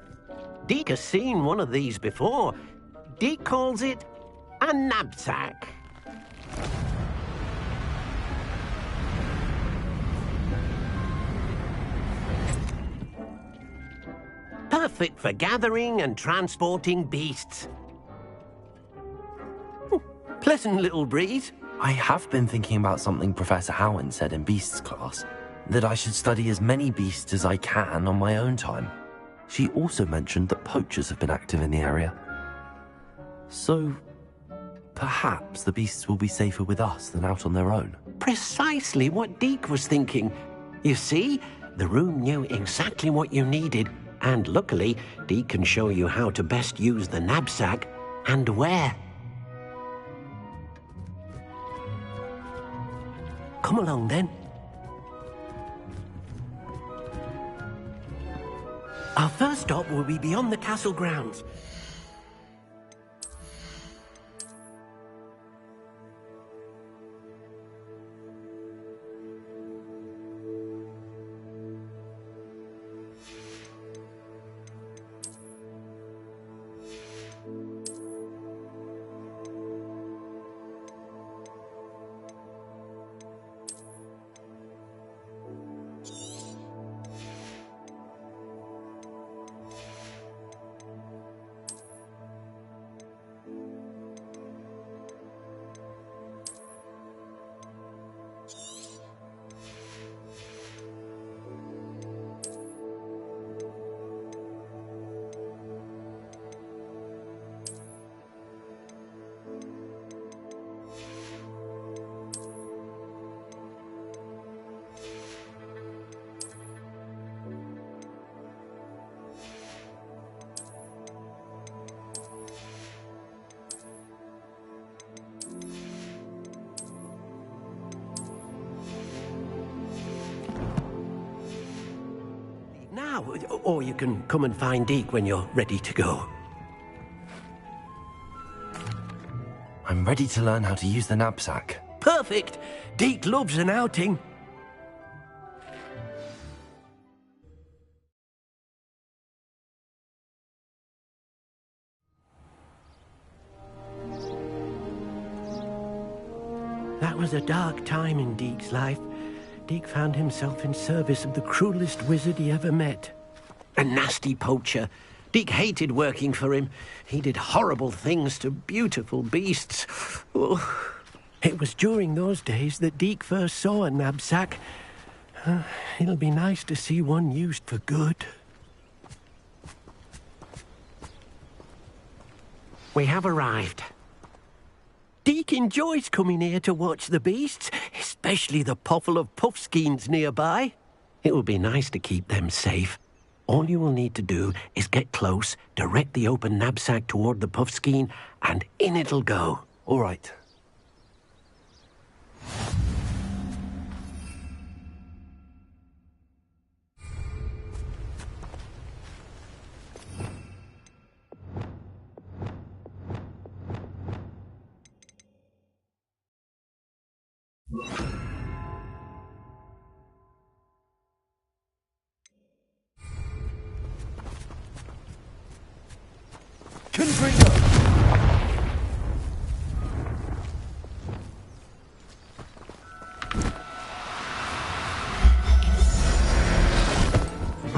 Deke has seen one of these before. Deke calls it a knapsack. Perfect for gathering and transporting beasts. Pleasant little breeze. I have been thinking about something Professor Howard said in Beasts class, that I should study as many beasts as I can on my own time. She also mentioned that poachers have been active in the area. So, perhaps the beasts will be safer with us than out on their own. Precisely what Deke was thinking. You see, the room knew exactly what you needed, and luckily, Deke can show you how to best use the knapsack and where. Come along, then. Our first stop will be beyond the castle grounds. Now, or you can come and find Deke when you're ready to go. I'm ready to learn how to use the knapsack. Perfect! Deke loves an outing. That was a dark time in Deke's life. Deke found himself in service of the cruelest wizard he ever met. A nasty poacher. Deke hated working for him. He did horrible things to beautiful beasts. Oh. It was during those days that Deke first saw a knapsack. It'll be nice to see one used for good. We have arrived. Deke enjoys coming here to watch the beasts, especially the potful of puffskeins nearby. It will be nice to keep them safe. All you will need to do is get close, direct the open knapsack toward the puffskein, and in it'll go. All right.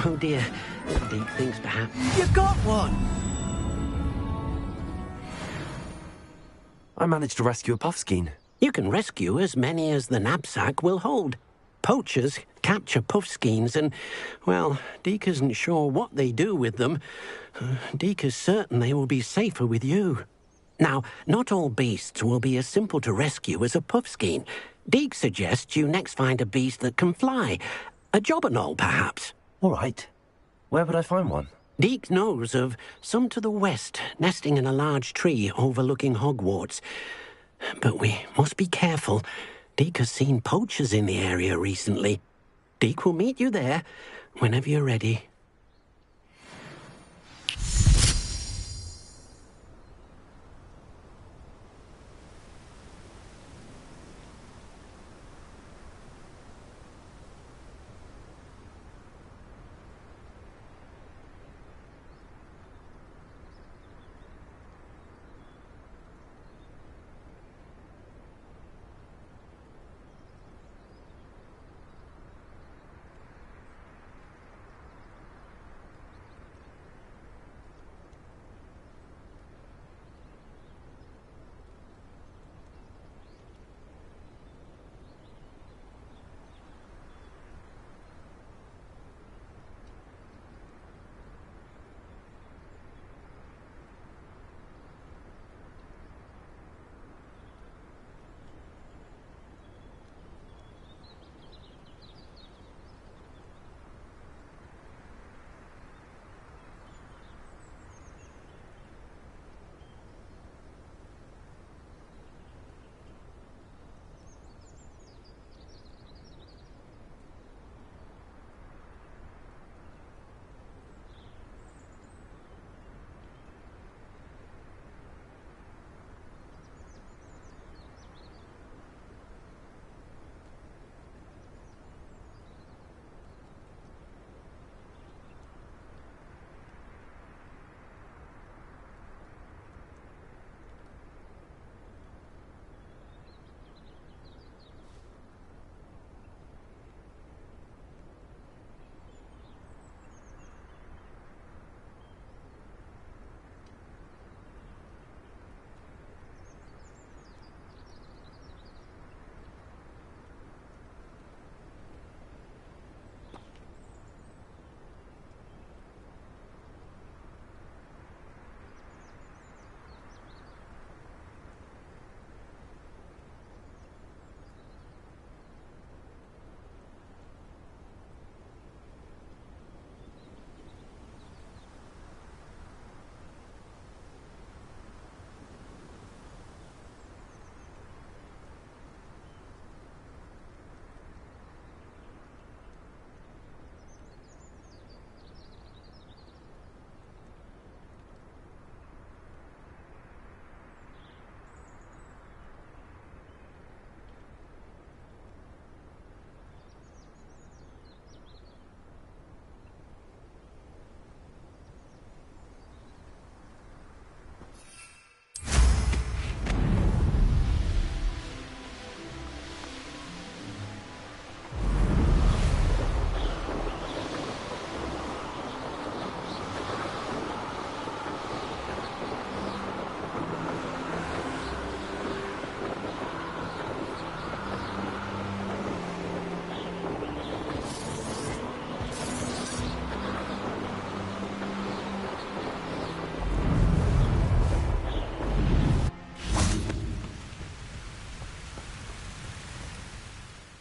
Oh dear. Deke thinks perhaps... You got one! I managed to rescue a puffskein. You can rescue as many as the knapsack will hold. Poachers capture puffskeins and, well, Deke isn't sure what they do with them. Deke is certain they will be safer with you. Now, not all beasts will be as simple to rescue as a puffskein. Deke suggests you next find a beast that can fly. A jobberknoll, perhaps. All right. Where would I find one? Deke knows of some to the west, nesting in a large tree overlooking Hogwarts. But we must be careful. Deke has seen poachers in the area recently. Deke will meet you there whenever you're ready.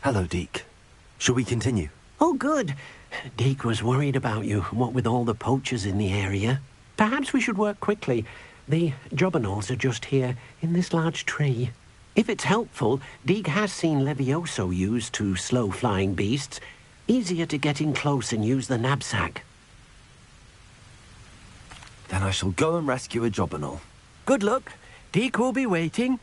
Hello, Deke. Shall we continue? Oh, good. Deke was worried about you, what with all the poachers in the area. Perhaps we should work quickly. The jobberknolls are just here, in this large tree. If it's helpful, Deke has seen Levioso used to slow flying beasts. Easier to get in close and use the knapsack. Then I shall go and rescue a jobberknoll. Good luck. Deke will be waiting.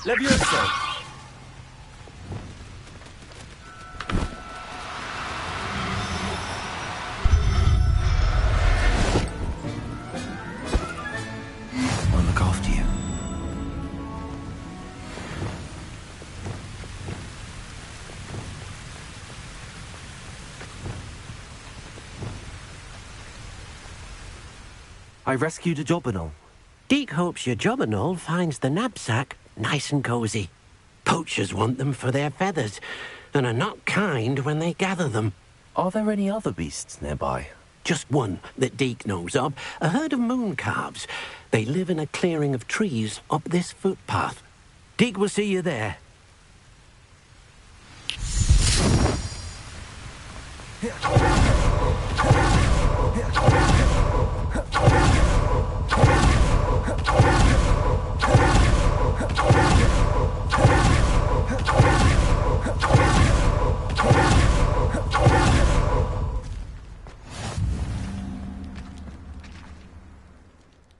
Levioso! I'll look after you. I rescued a jobberknoll. Deke hopes your jobberknoll finds the knapsack nice and cozy. Poachers want them for their feathers, and are not kind when they gather them. Are there any other beasts nearby? Just one that Deke knows of, a herd of moon calves. They live in a clearing of trees up this footpath. Deke will see you there.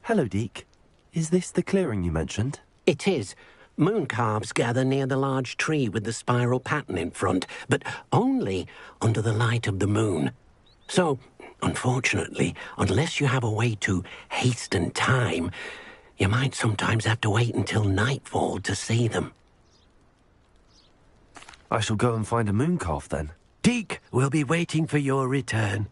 Hello, Deke. Is this the clearing you mentioned? It is. Moon calves gather near the large tree with the spiral pattern in front, but only under the light of the moon. So, unfortunately, unless you have a way to hasten time, you might sometimes have to wait until nightfall to see them. I shall go and find a moon calf then. Deke will be waiting for your return.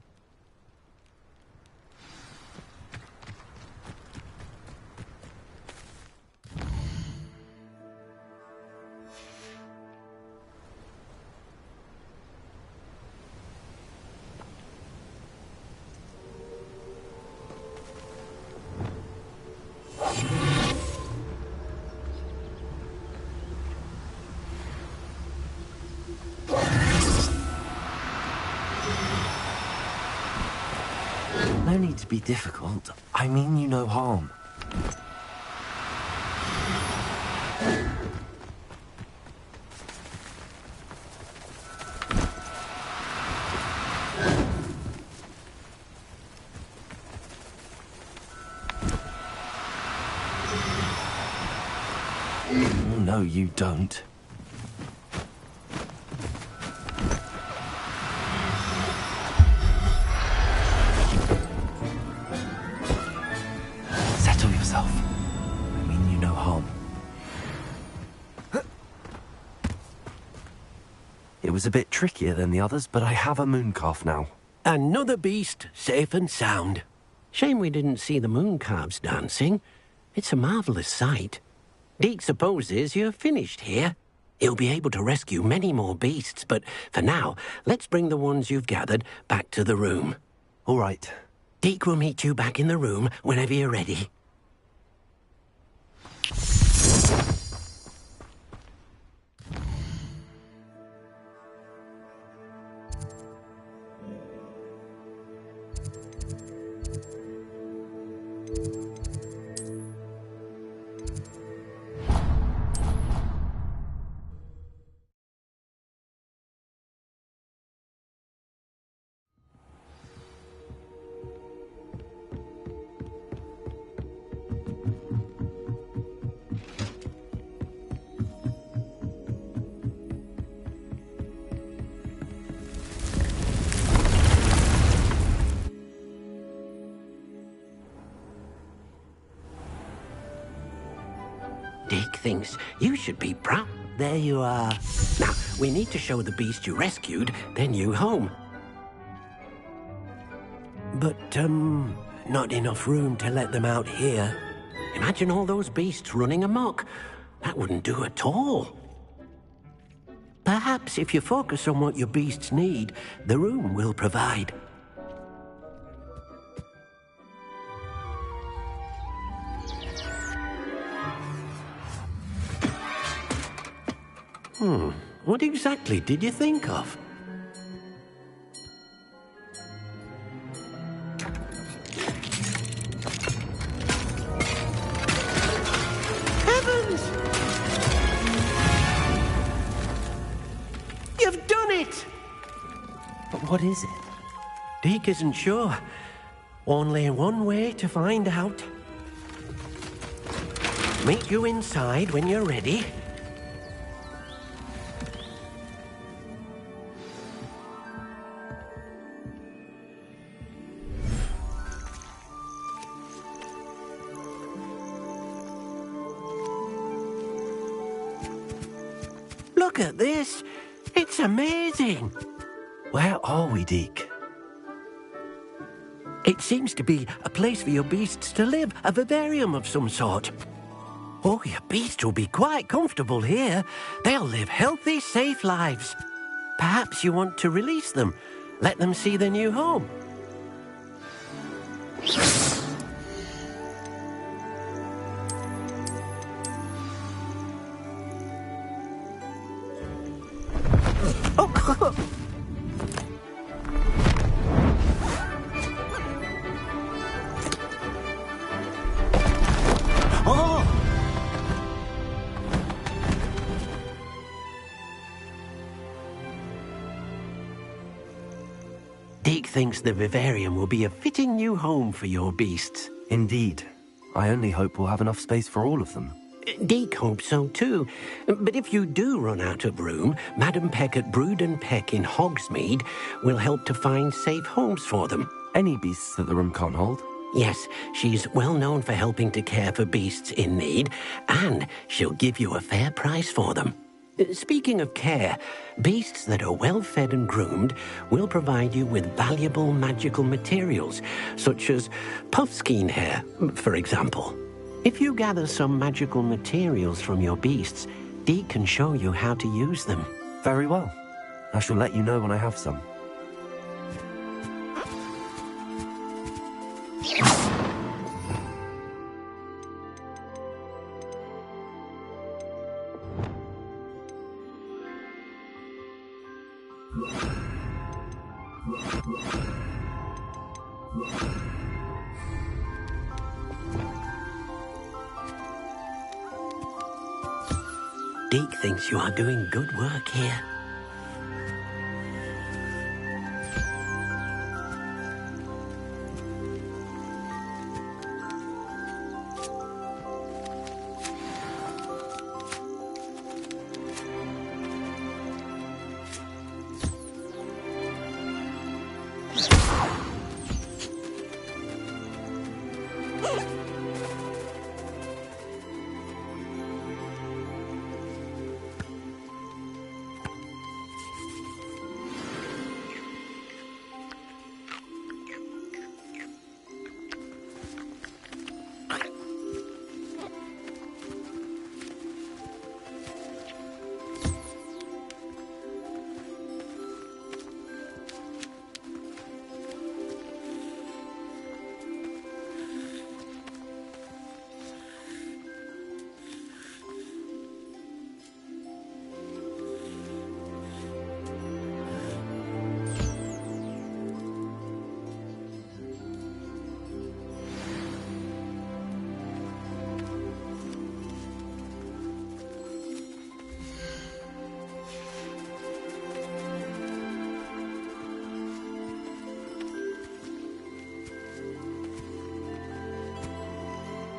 No need to be difficult. I mean you no harm. No, you don't. Settle yourself. I mean you no harm. It was a bit trickier than the others, but I have a moon calf now. Another beast, safe and sound. Shame we didn't see the moon calves dancing. It's a marvellous sight. Deke supposes you're finished here. He'll be able to rescue many more beasts, but for now, let's bring the ones you've gathered back to the room. All right. Deke will meet you back in the room whenever you're ready. Deke thinks you should be proud. There you are. Now, we need to show the beast you rescued, then you home. But, not enough room to let them out here. Imagine all those beasts running amok. That wouldn't do at all. Perhaps if you focus on what your beasts need, the room will provide. What exactly did you think of? Heavens! You've done it! But what is it? Deke isn't sure. Only one way to find out. Meet you inside when you're ready. Look at this. It's amazing. Where are we, Deke? It seems to be a place for your beasts to live, a vivarium of some sort. Oh, your beasts will be quite comfortable here. They'll live healthy, safe lives. Perhaps you want to release them, let them see their new home. Deke thinks the vivarium will be a fitting new home for your beasts. Indeed. I only hope we'll have enough space for all of them. Deke hopes so too. But if you do run out of room, Madam Peck at Brood and Peck in Hogsmeade will help to find safe homes for them. Any beasts that the room can't hold? Yes, she's well known for helping to care for beasts in need, and she'll give you a fair price for them. Speaking of care, beasts that are well fed and groomed will provide you with valuable magical materials, such as puffskein hair, for example. If you gather some magical materials from your beasts, Deke can show you how to use them. Very well. I shall let you know when I have some. Deke thinks you are doing good work here.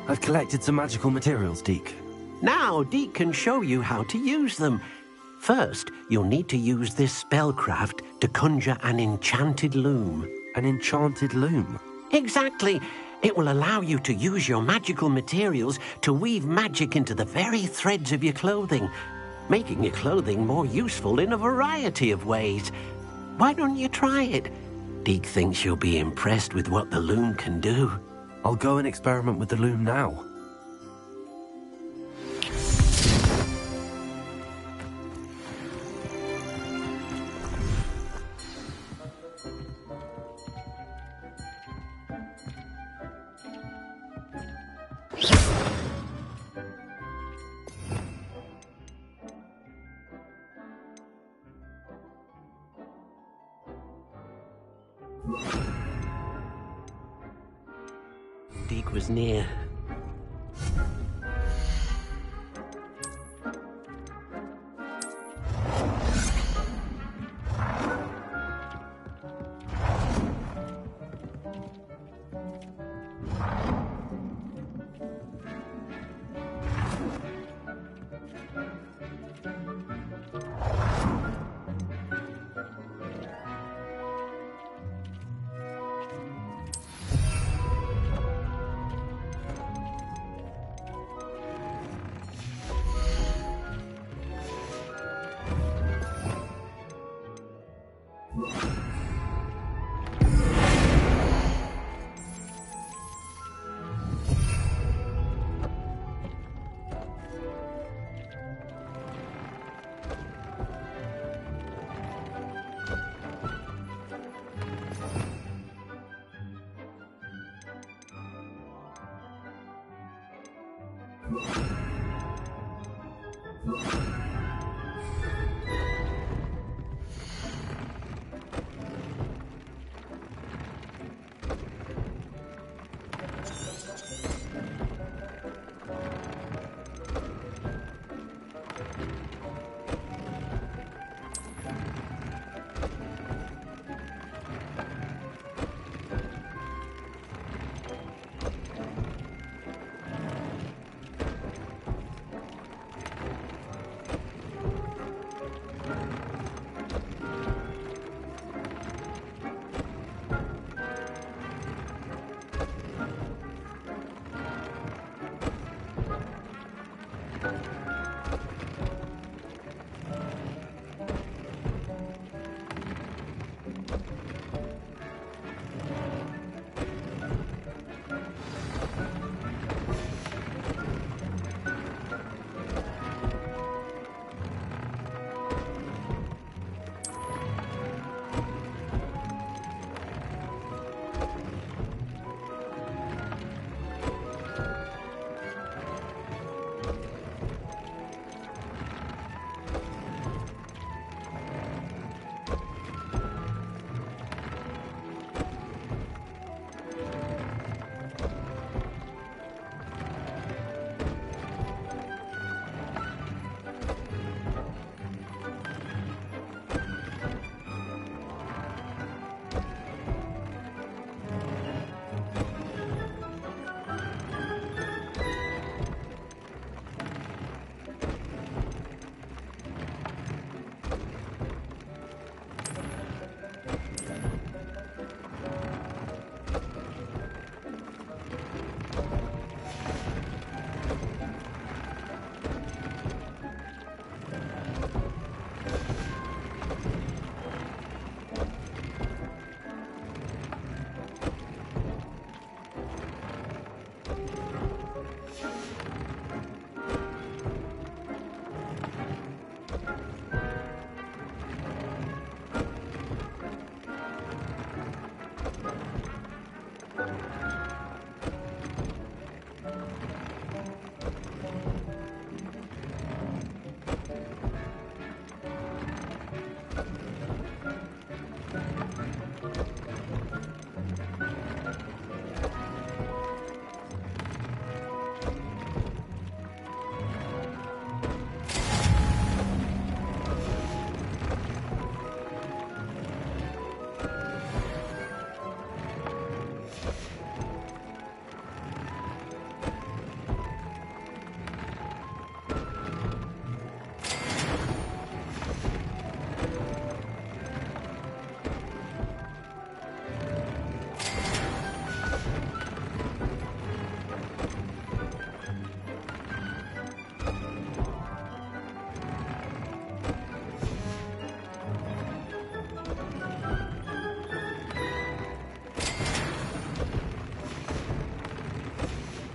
I've collected some magical materials, Deke. Now Deke can show you how to use them. First, you'll need to use this spellcraft to conjure an enchanted loom. An enchanted loom? Exactly. It will allow you to use your magical materials to weave magic into the very threads of your clothing, making your clothing more useful in a variety of ways. Why don't you try it? Deke thinks you'll be impressed with what the loom can do. I'll go and experiment with the loom now. was near.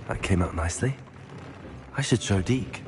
That came out nicely. I should show Deke.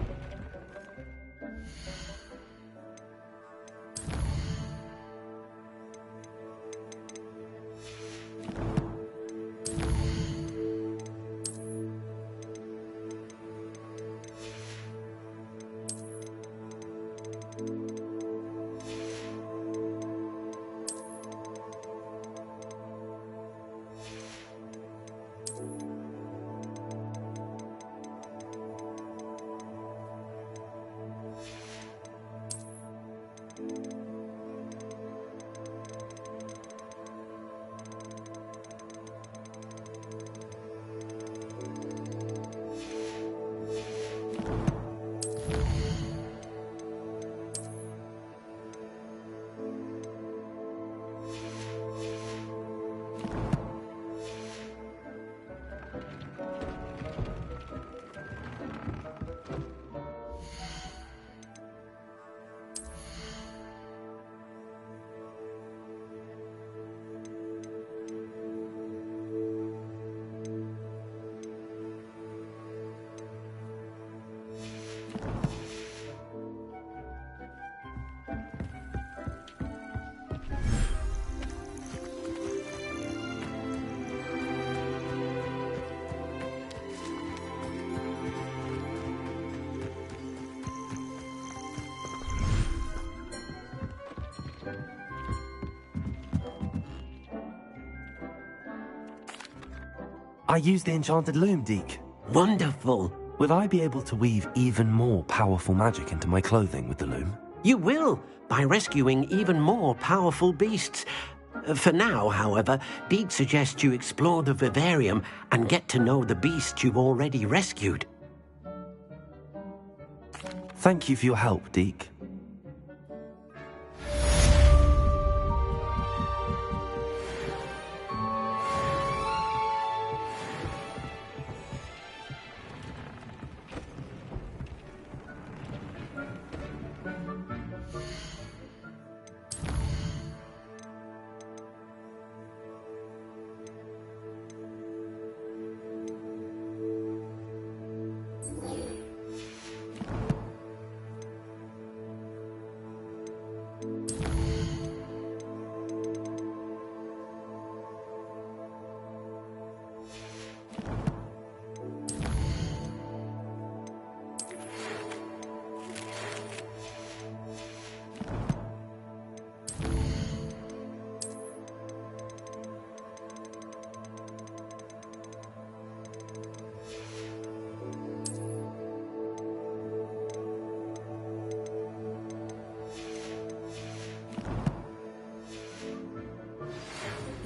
I used the enchanted loom, Deke. Wonderful. Will I be able to weave even more powerful magic into my clothing with the loom? You will, by rescuing even more powerful beasts. For now, however, Deke suggests you explore the vivarium and get to know the beasts you've already rescued. Thank you for your help, Deke.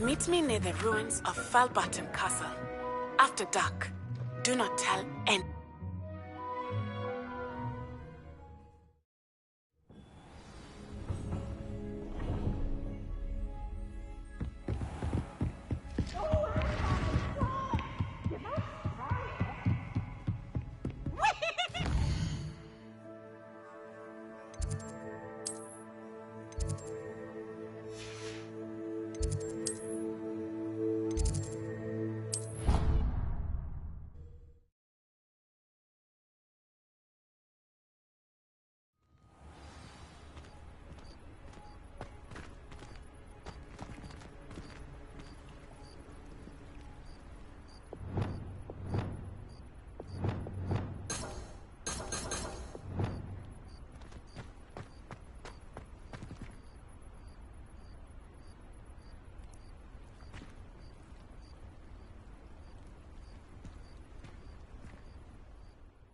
Meet me near the ruins of Falbottom Castle. After dark. Do not tell any.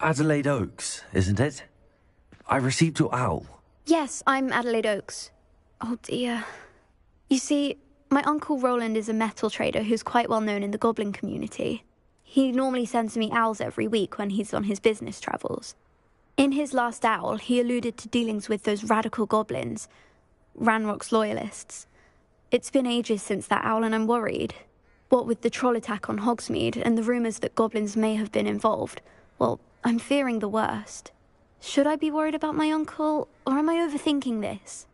Adelaide Oaks, isn't it? I received your owl. Yes, I'm Adelaide Oaks. Oh dear. You see, my Uncle Roland is a metal trader who's quite well known in the goblin community. He normally sends me owls every week when he's on his business travels. In his last owl, he alluded to dealings with those radical goblins, Ranrock's loyalists. It's been ages since that owl and I'm worried. What with the troll attack on Hogsmeade and the rumours that goblins may have been involved, well, I'm fearing the worst. Should I be worried about my uncle, or am I overthinking this?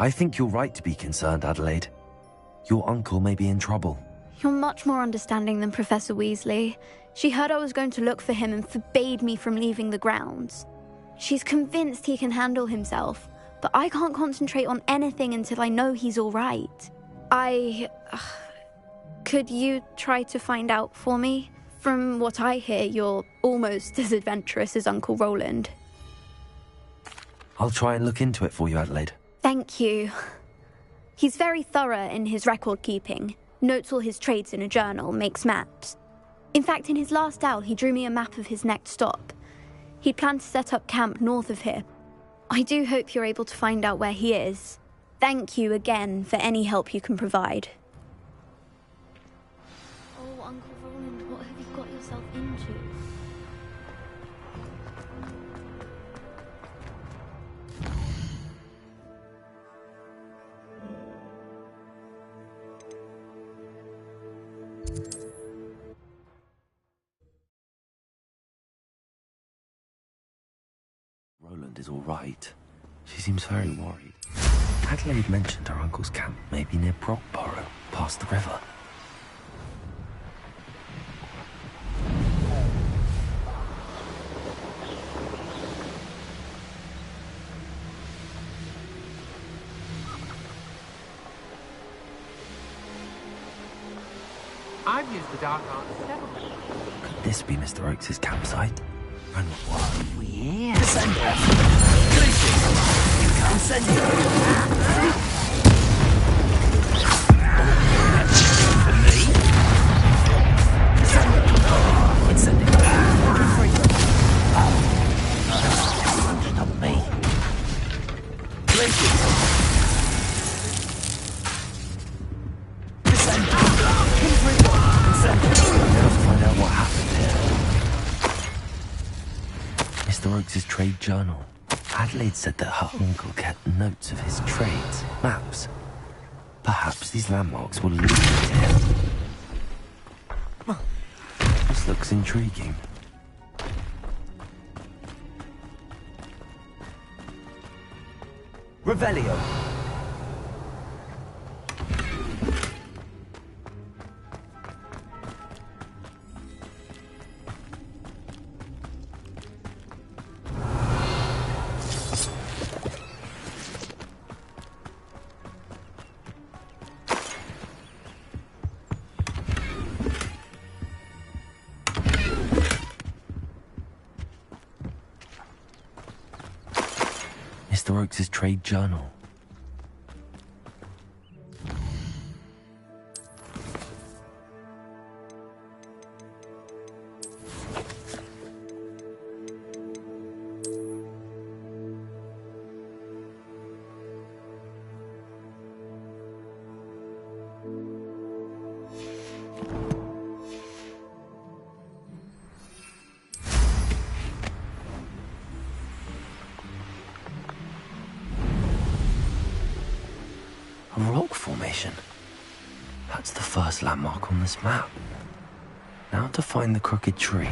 I think you're right to be concerned, Adelaide. Your uncle may be in trouble. You're much more understanding than Professor Weasley. She heard I was going to look for him and forbade me from leaving the grounds. She's convinced he can handle himself, but I can't concentrate on anything until I know he's all right. Could you try to find out for me? From what I hear, you're almost as adventurous as Uncle Roland. I'll try and look into it for you, Adelaide. Thank you. He's very thorough in his record keeping. Notes all his trades in a journal, makes maps. In fact, in his last owl, he drew me a map of his next stop. He'd planned to set up camp north of here. I do hope you're able to find out where he is. Thank you again for any help you can provide. Oh, Uncle Roland, what have you got yourself into? Roland is all right. She seems very worried. Adelaide mentioned her uncle's camp may be near Brockborough, past the river. I've used the dark arts several times. Could this be Mr. Oakes' campsite? And what? Yeah. Cassandra! You can't send it. For me? Cassandra! It's sending. Stop me. Places. Cassandra! Cassandra! Let's find out what happened here. Mr. Oakes' trade journal. Adelaide said that her uncle kept notes of his trades, maps. Perhaps these landmarks will lead to him. This looks intriguing. Revelio. Mr. Oakes' trade journal. A rock formation. That's the first landmark on this map. Now to find the crooked tree.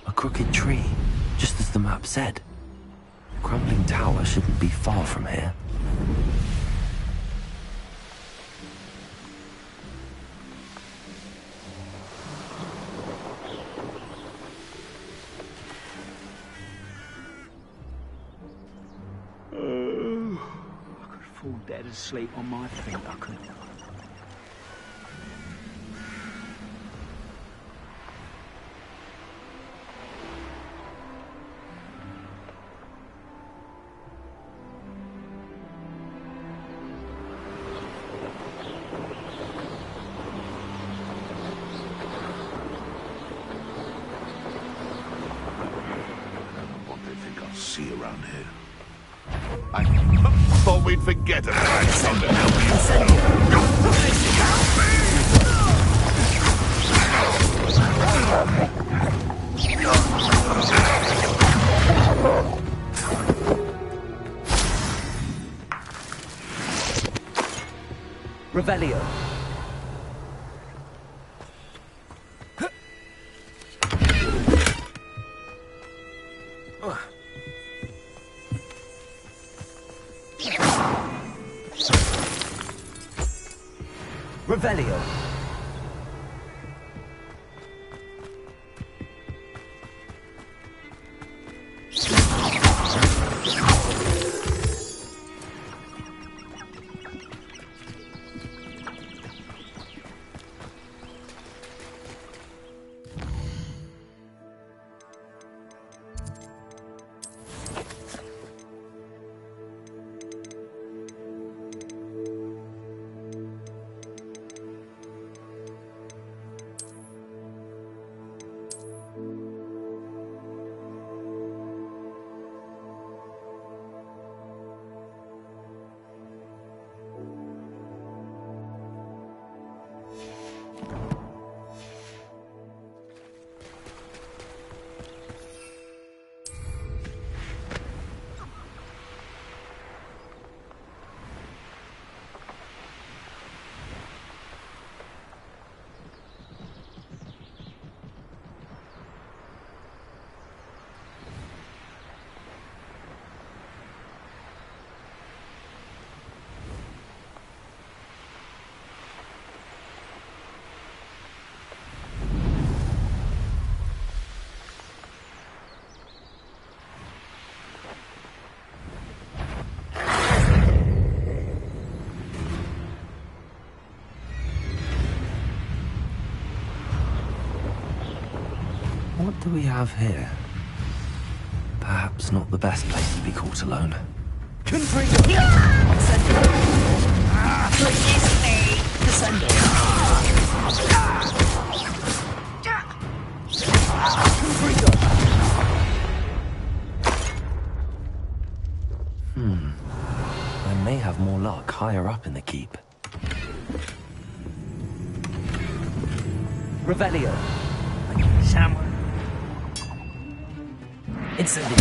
A crooked tree, just as the map said. The crumbling tower shouldn't be far from here. Fall dead asleep on my feet, I could. What do they think I'll see around here? I thought we'd forget about it. Revelio. Revelio. What do we have here? Perhaps not the best place to be caught alone. I may have more luck higher up in the keep. Revelio. Someone. Incendio.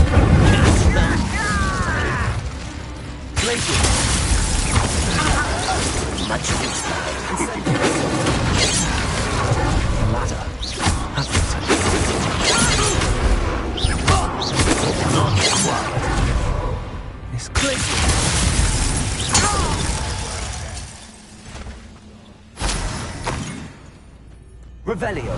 Glacier. Much use. Incendio. Ladder. Not required. This glacier. Revelio.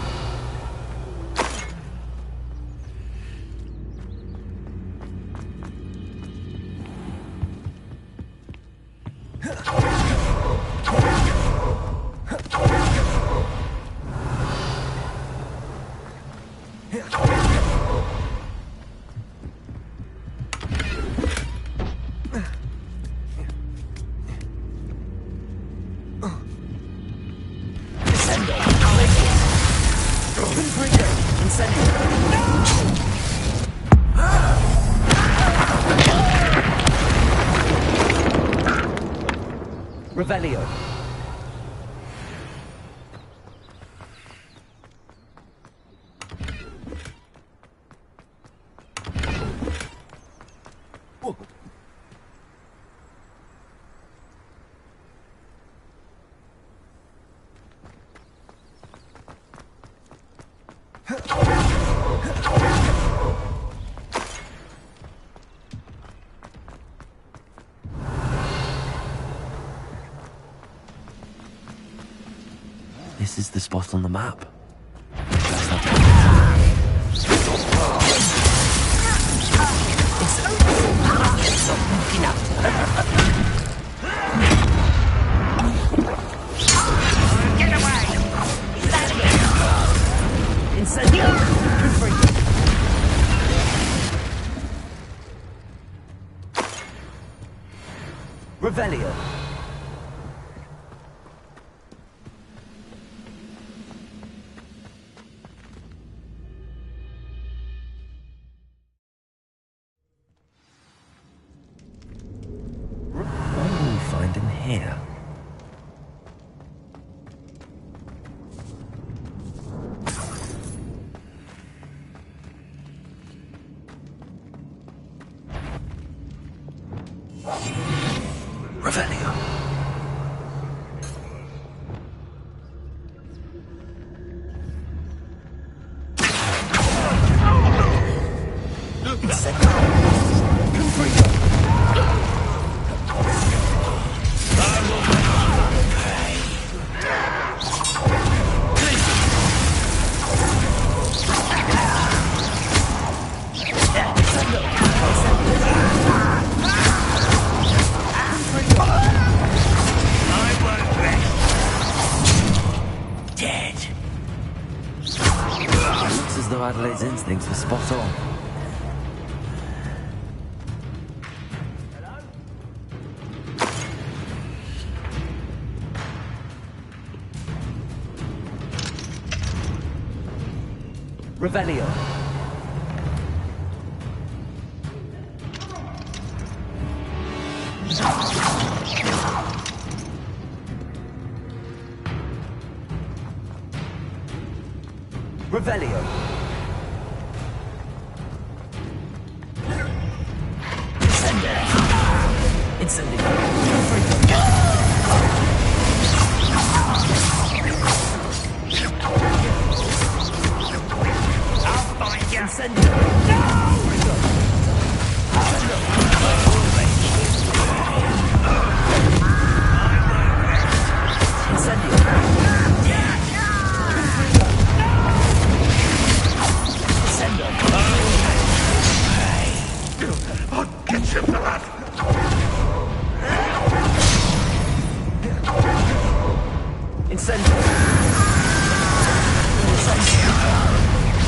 Revelio. This is the spot on the map. Get away! Incendio. Revelio. What do we find in here? Revelio. Looks as though Adelaide's instincts were spot on. Revelio. Revelio. Incendio. I'll find you. Incendio. I'll get you for that! Incendio.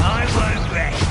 I won't rest.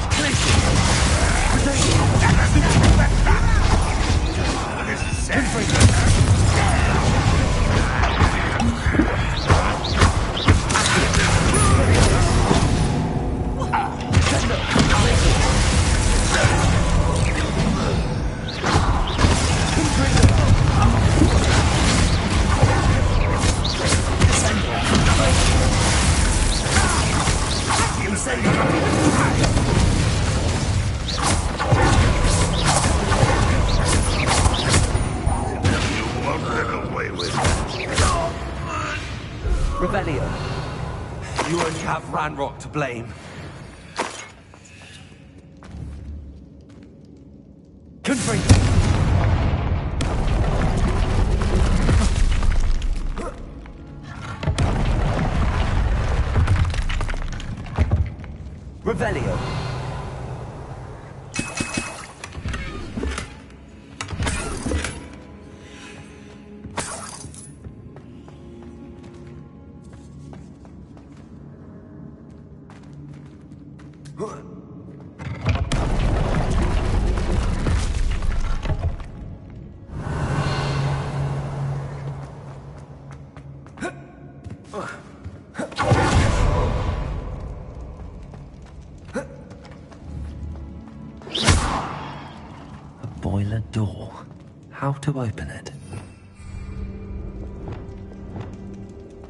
Revelio. You only have Ranrock to blame. Confringo. Revelio. A boiler door. How to open it?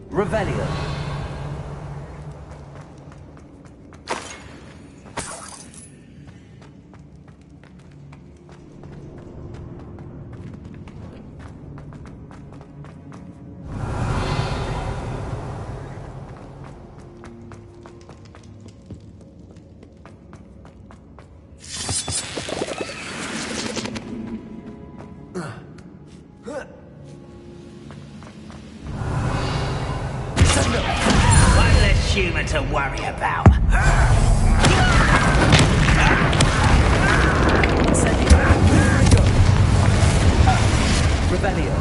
Revelio. One less human to worry about. Revelio.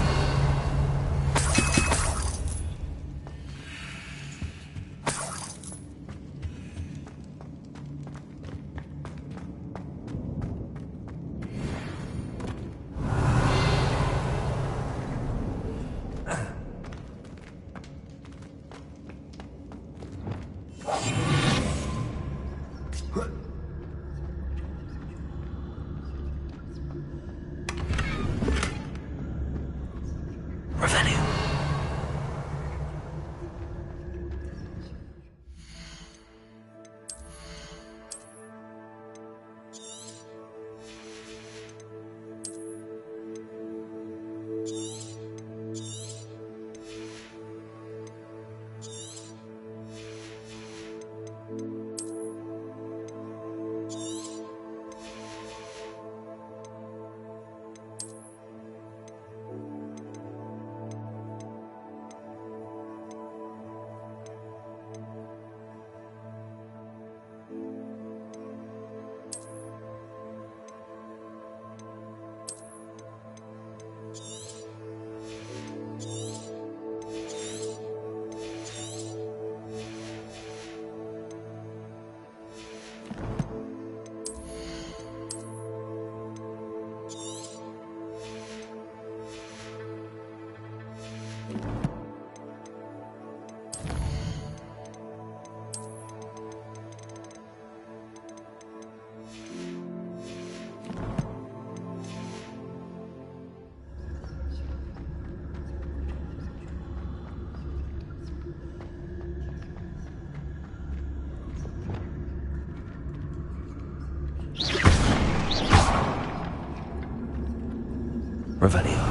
Revelio.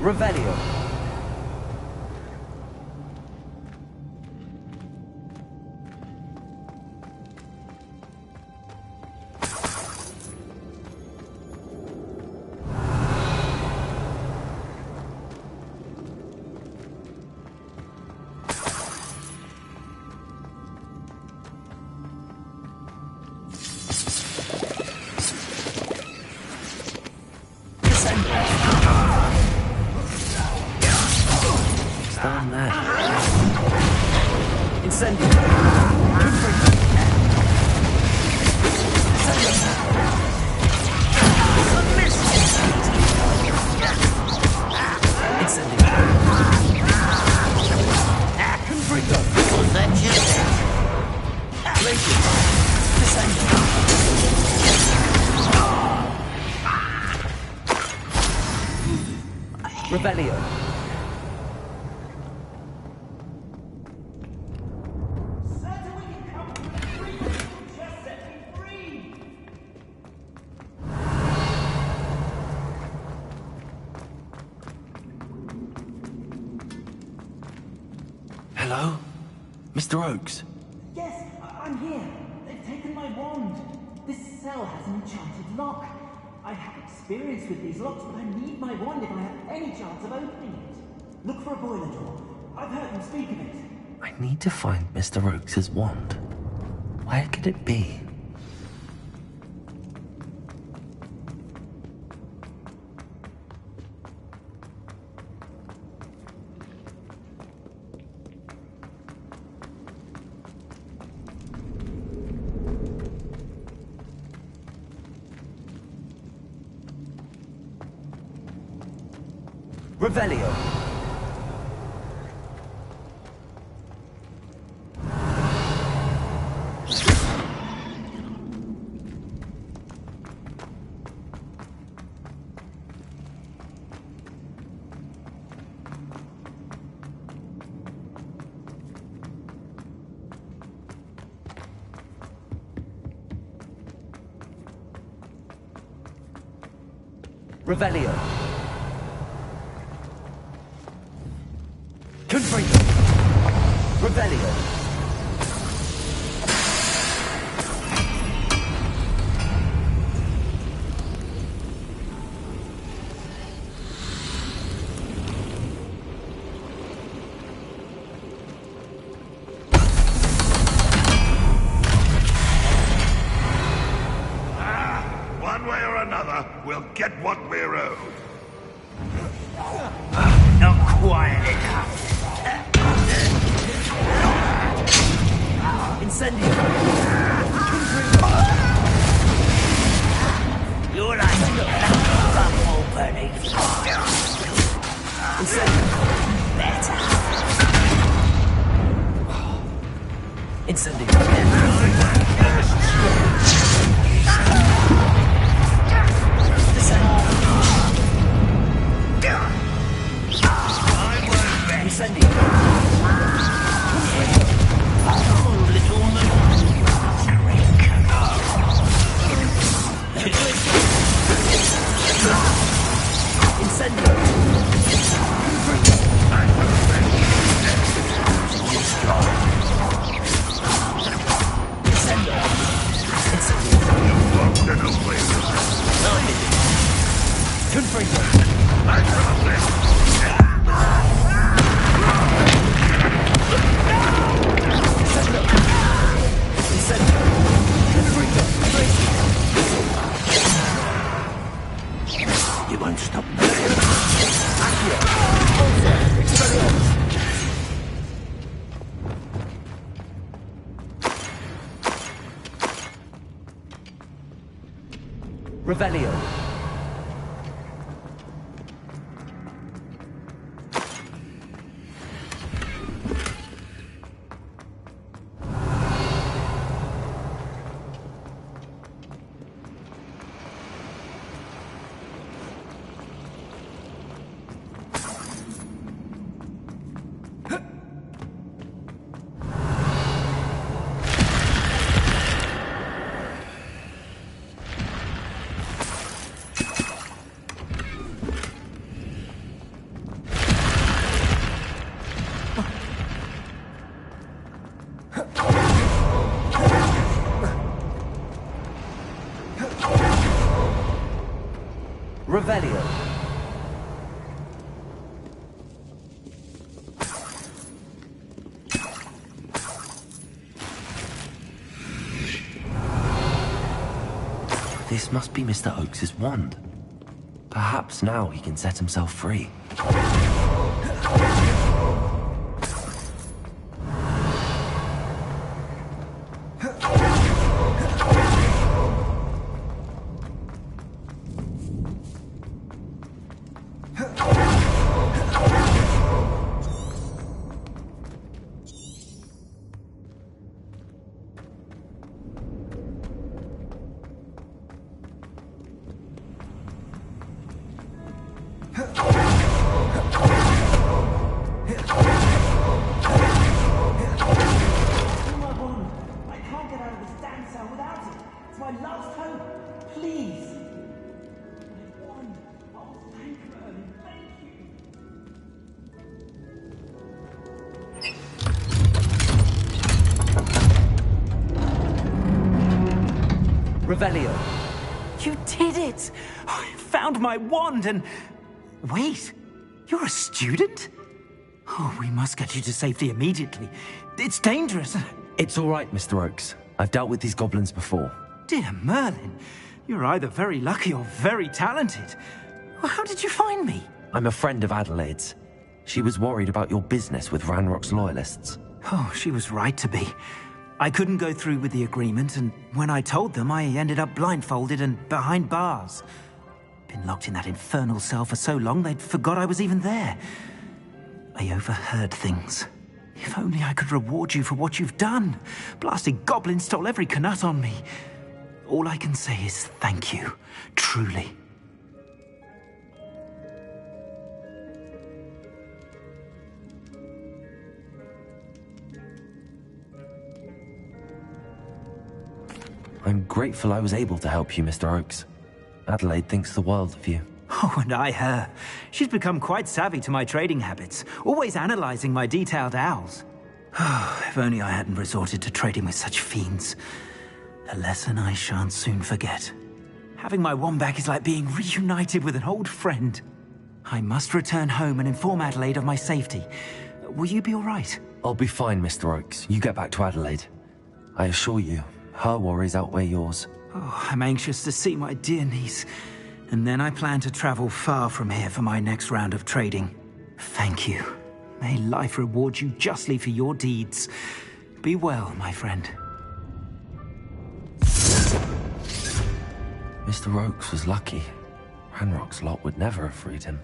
Revelio. Stand there. Incendio. Revelio. Hello? Mr. Oakes? Yes, I'm here. They've taken my wand. This cell has an enchanted lock. I have experience with these locks, but I need my wand if I have any chance of opening it. Look for a boiler door. I've heard them speak of it. I need to find Mr. Oakes' wand. Where could it be? Revelio. Revelio. Confringo. Revelio. One way or another, we'll get what we're owed. Not quiet enough. Incendio. You're like bumhole beneath. Incendio. Better. Incendio. Incendio. Oh, little Incendio. You won't stop me. Revelio. This must be Mr. Oakes's wand. Perhaps now he can set himself free. Revelio. You did it! I found my wand and... Wait, you're a student? Oh, we must get you to safety immediately. It's dangerous. It's all right, Mr. Oakes. I've dealt with these goblins before. Dear Merlin, you're either very lucky or very talented. Well, how did you find me? I'm a friend of Adelaide's. She was worried about your business with Ranrock's loyalists. Oh, she was right to be. I couldn't go through with the agreement, and when I told them, I ended up blindfolded and behind bars. Been locked in that infernal cell for so long, they'd forgot I was even there. I overheard things. If only I could reward you for what you've done. Blasted goblins stole every Knut on me. All I can say is thank you, truly. I'm grateful I was able to help you, Mr. Oakes. Adelaide thinks the world of you. Oh, and I her. She's become quite savvy to my trading habits, always analyzing my detailed owls. Oh, if only I hadn't resorted to trading with such fiends. A lesson I shan't soon forget. Having my wand back is like being reunited with an old friend. I must return home and inform Adelaide of my safety. Will you be all right? I'll be fine, Mr. Oakes. You get back to Adelaide. I assure you, her worries outweigh yours. Oh, I'm anxious to see my dear niece. And then I plan to travel far from here for my next round of trading. Thank you. May life reward you justly for your deeds. Be well, my friend. Mr. Oakes was lucky. Ranrock's lot would never have freed him.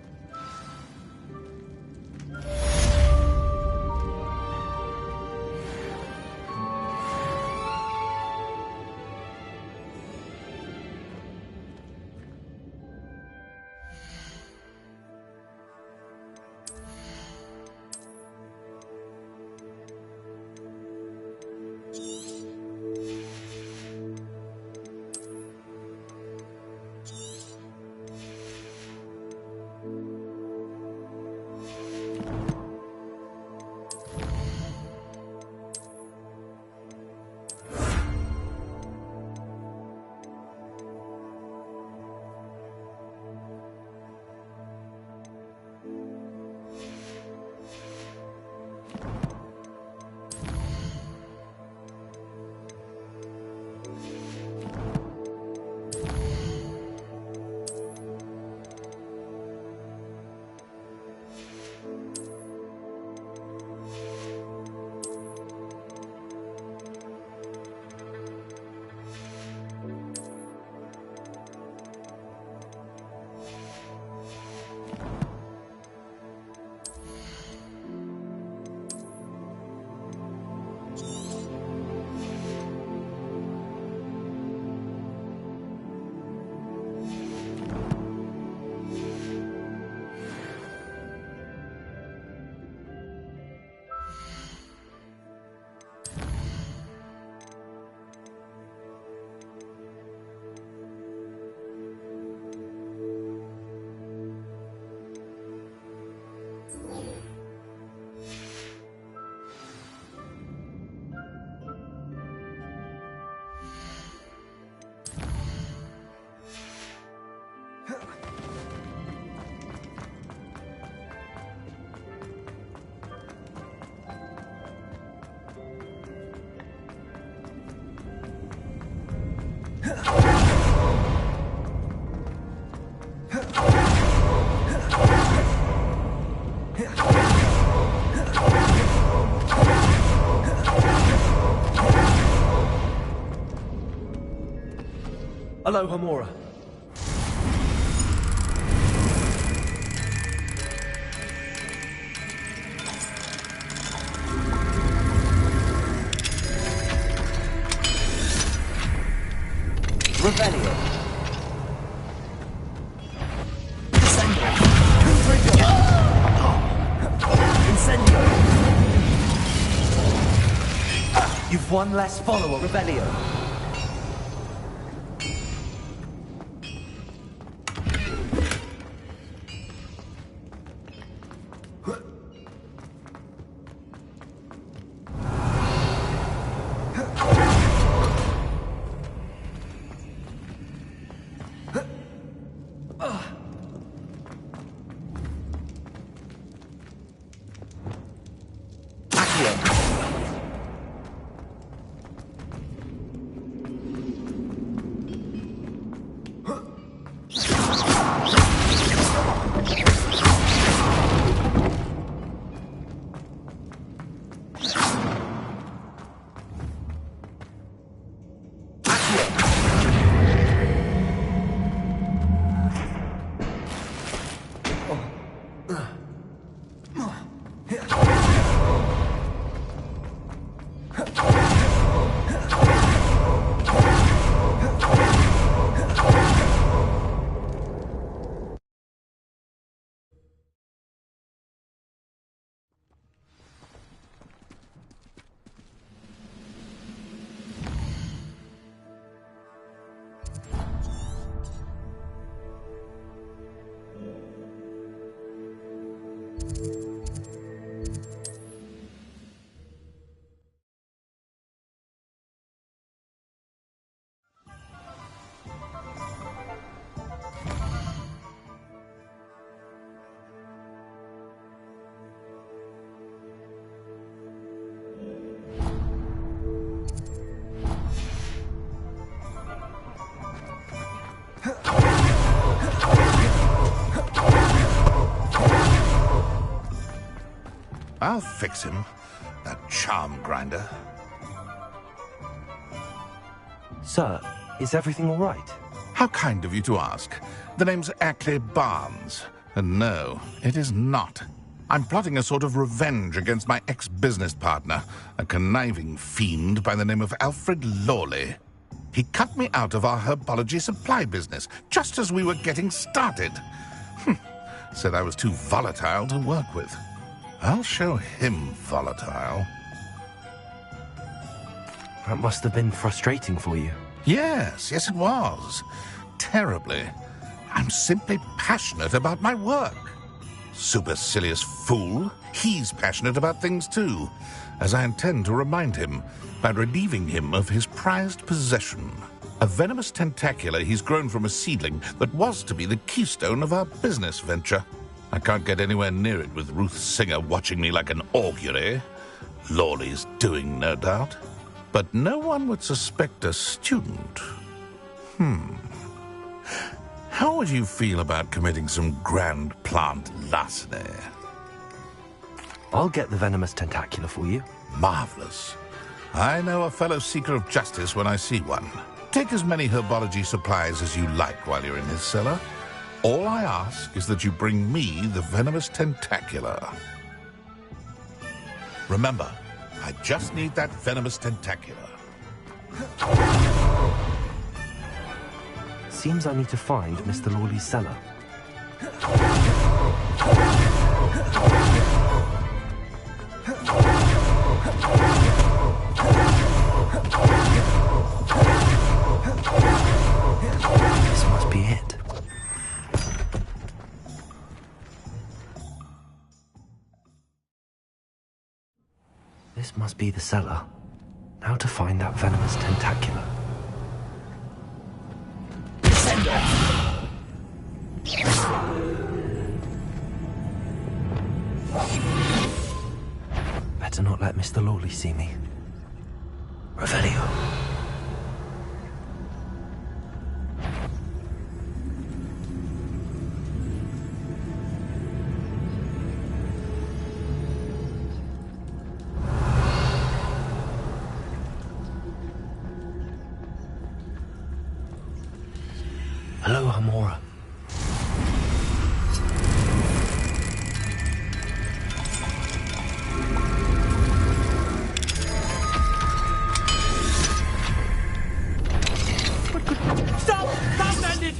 Alohomora. Revelio. Incendio. You've one less follower, Revelio. I'll fix him, that charm grinder. Sir, is everything all right? How kind of you to ask. The name's Ackley Barnes. And no, it is not. I'm plotting a sort of revenge against my ex-business partner, a conniving fiend by the name of Alfred Lawley. He cut me out of our herbology supply business, just as we were getting started. Said I was too volatile to work with. I'll show him volatile. That must have been frustrating for you. Yes, it was. Terribly. I'm simply passionate about my work. Supercilious fool. He's passionate about things too, as I intend to remind him by relieving him of his prized possession. A venomous tentacula he's grown from a seedling that was to be the keystone of our business venture. I can't get anywhere near it with Ruth Singer watching me like an augury. Lawley's doing, no doubt. But no one would suspect a student. How would you feel about committing some grand plant larceny? I'll get the venomous tentacula for you. Marvelous. I know a fellow seeker of justice when I see one. Take as many herbology supplies as you like while you're in his cellar. All I ask is that you bring me the venomous tentacula. Remember, I just need that venomous tentacula. Seems I need to find Mr. Lawley's cellar. This must be it. This must be the cellar. Now to find that venomous tentacula. Better not let Mr. Lawley see me. Revelio. Hamura. Stop! Stop, bandit!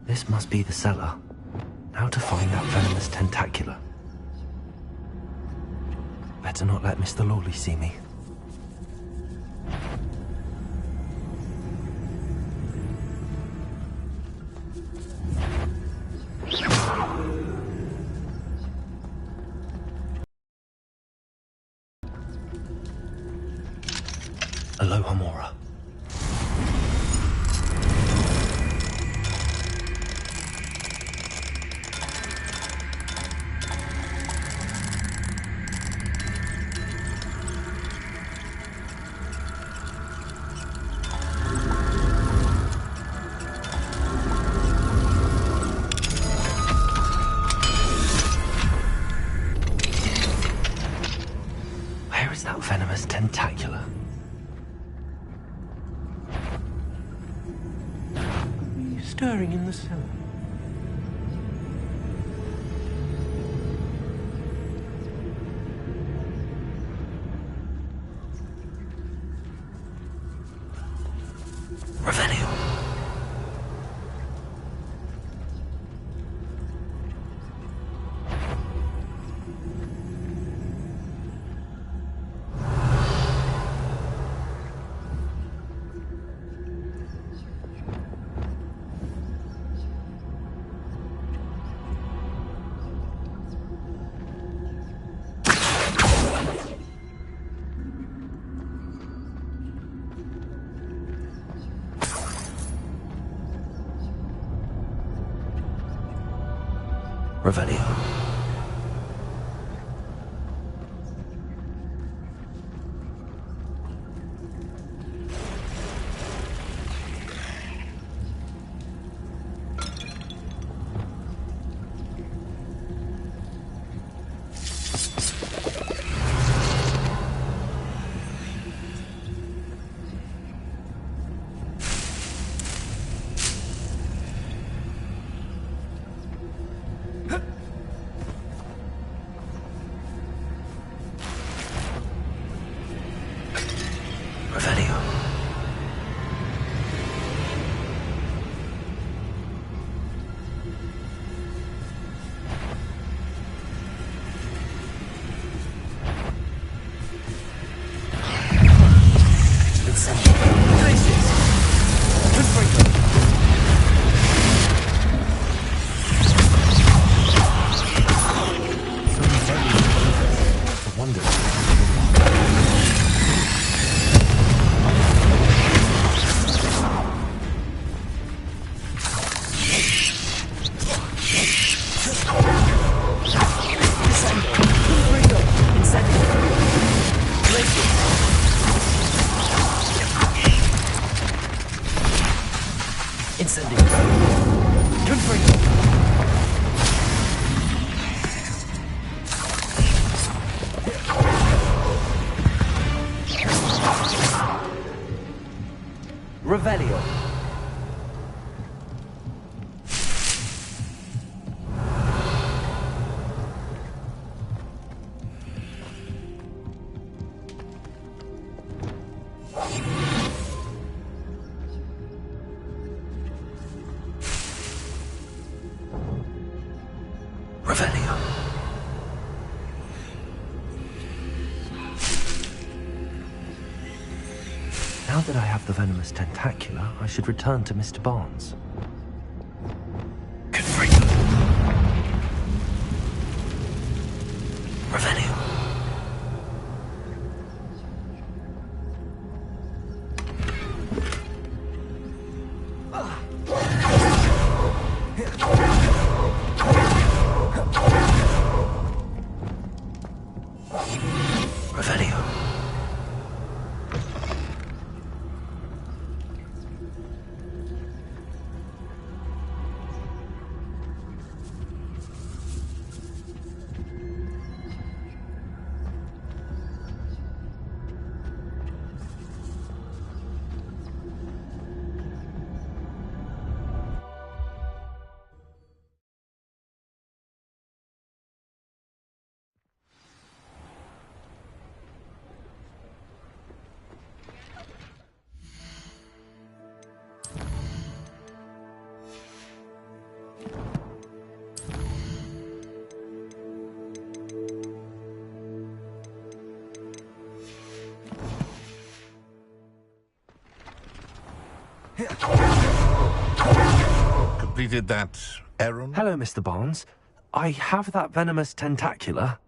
This must be the cellar. Now to find that venomous tentacula. Better not let Mr. Lawley see me. Aloha Mora. Where is that venomous tentacula? Stirring in the cellar. Revelio. Revelio. Revelio. Revelio. Revelio. Now that I have the venomous tentacula, I should return to Mr. Barnes. Revelio. Revelio. Completed that errand? Hello, Mr. Barnes. I have that venomous tentacula.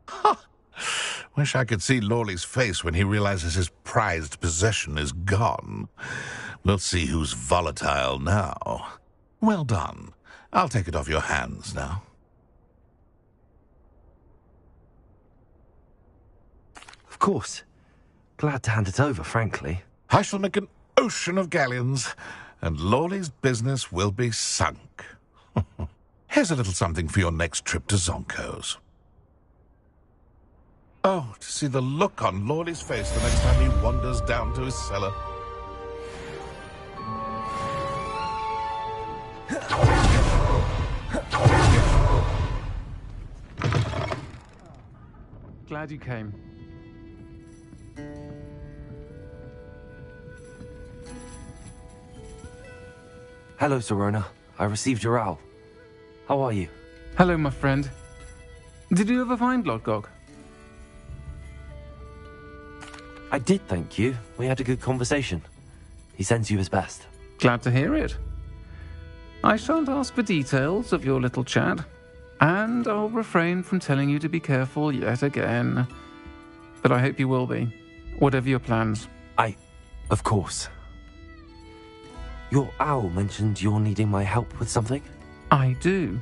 Wish I could see Lawley's face when he realizes his prized possession is gone. We'll see who's volatile now. Well done. I'll take it off your hands now. Of course. Glad to hand it over, frankly. I shall make an ocean of galleons, and Lawley's business will be sunk. Here's a little something for your next trip to Zonko's. Oh, to see the look on Lawley's face the next time he wanders down to his cellar. Glad you came. Hello, Serona. I received your owl. How are you? Hello, my friend. Did you ever find Lodgok? I did, thank you. We had a good conversation. He sends you his best. Glad to hear it. I shan't ask for details of your little chat, and I'll refrain from telling you to be careful yet again. But I hope you will be, whatever your plans. Of course. Your owl mentioned you're needing my help with something? I do.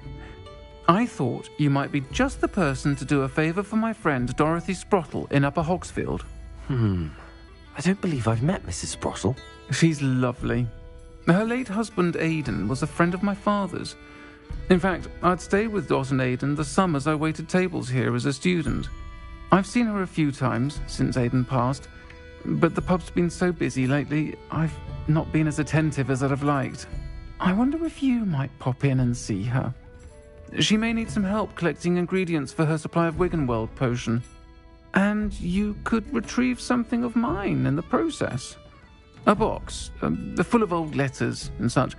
I thought you might be just the person to do a favour for my friend Dorothy Sprottle in Upper Hogsfield. I don't believe I've met Mrs. Sprottle. She's lovely. Her late husband Aidan was a friend of my father's. In fact, I'd stayed with Dot and Aidan the summers I waited tables here as a student. I've seen her a few times since Aidan passed, but the pub's been so busy lately, I've not been as attentive as I'd have liked. I wonder if you might pop in and see her. She may need some help collecting ingredients for her supply of Wiggenweld potion. And you could retrieve something of mine in the process. A box, full of old letters and such.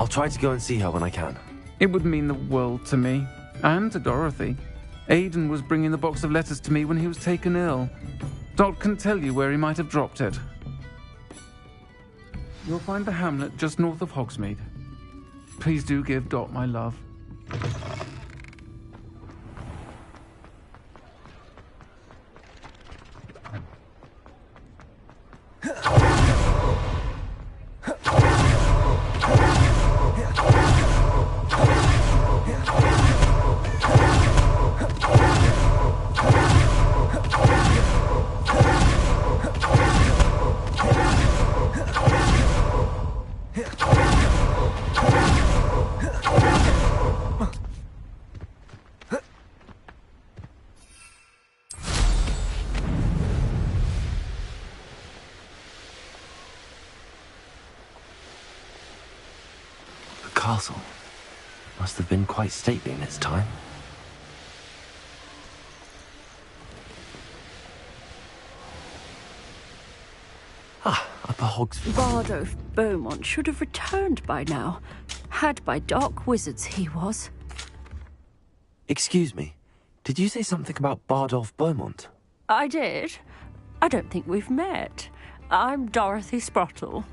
I'll try to go and see her when I can. It would mean the world to me, and to Dorothy. Aidan was bringing the box of letters to me when he was taken ill. Dot can tell you where he might have dropped it. You'll find the hamlet just north of Hogsmeade. Please do give Dot my love. Castle must have been quite stately in its time. Upper Hogsmeade. Bardolph Beaumont should have returned by now. Had by dark wizards he was. Excuse me, did you say something about Bardolph Beaumont? I did. I don't think we've met. I'm Dorothy Sprottle.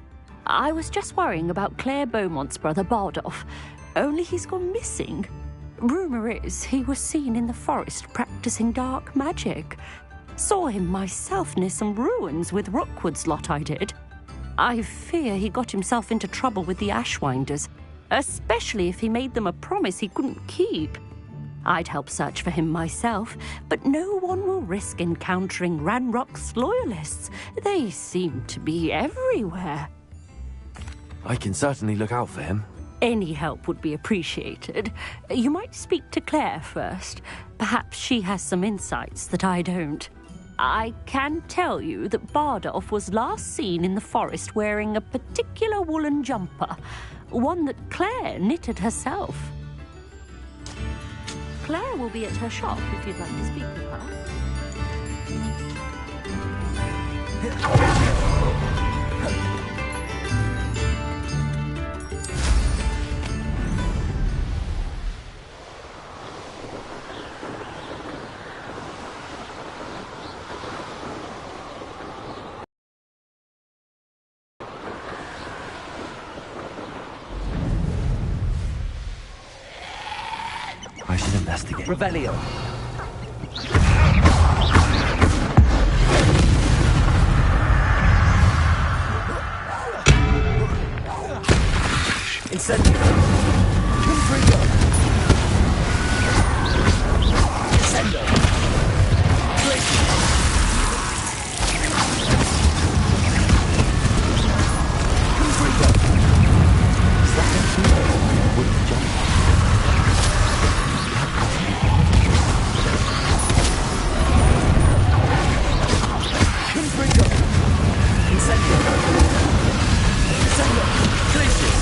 I was just worrying about Claire Beaumont's brother Bardolph, only he's gone missing. Rumour is he was seen in the forest practicing dark magic. Saw him myself near some ruins with Rookwood's lot, I did. I fear he got himself into trouble with the Ashwinders, especially if he made them a promise he couldn't keep. I'd help search for him myself, but no one will risk encountering Ranrock's loyalists. They seem to be everywhere. I can certainly look out for him. Any help would be appreciated. You might speak to Claire first. Perhaps she has some insights that I don't. I can tell you that Bardolph was last seen in the forest wearing a particular woolen jumper, one that Claire knitted herself. Claire will be at her shop if you'd like to speak with her. I should investigate. Revelio. Incendio. Confringo. Incendio. Glacier. Confringo. Is that a hero with the jump? Confringo. Incendio. Incendio. Glaciers.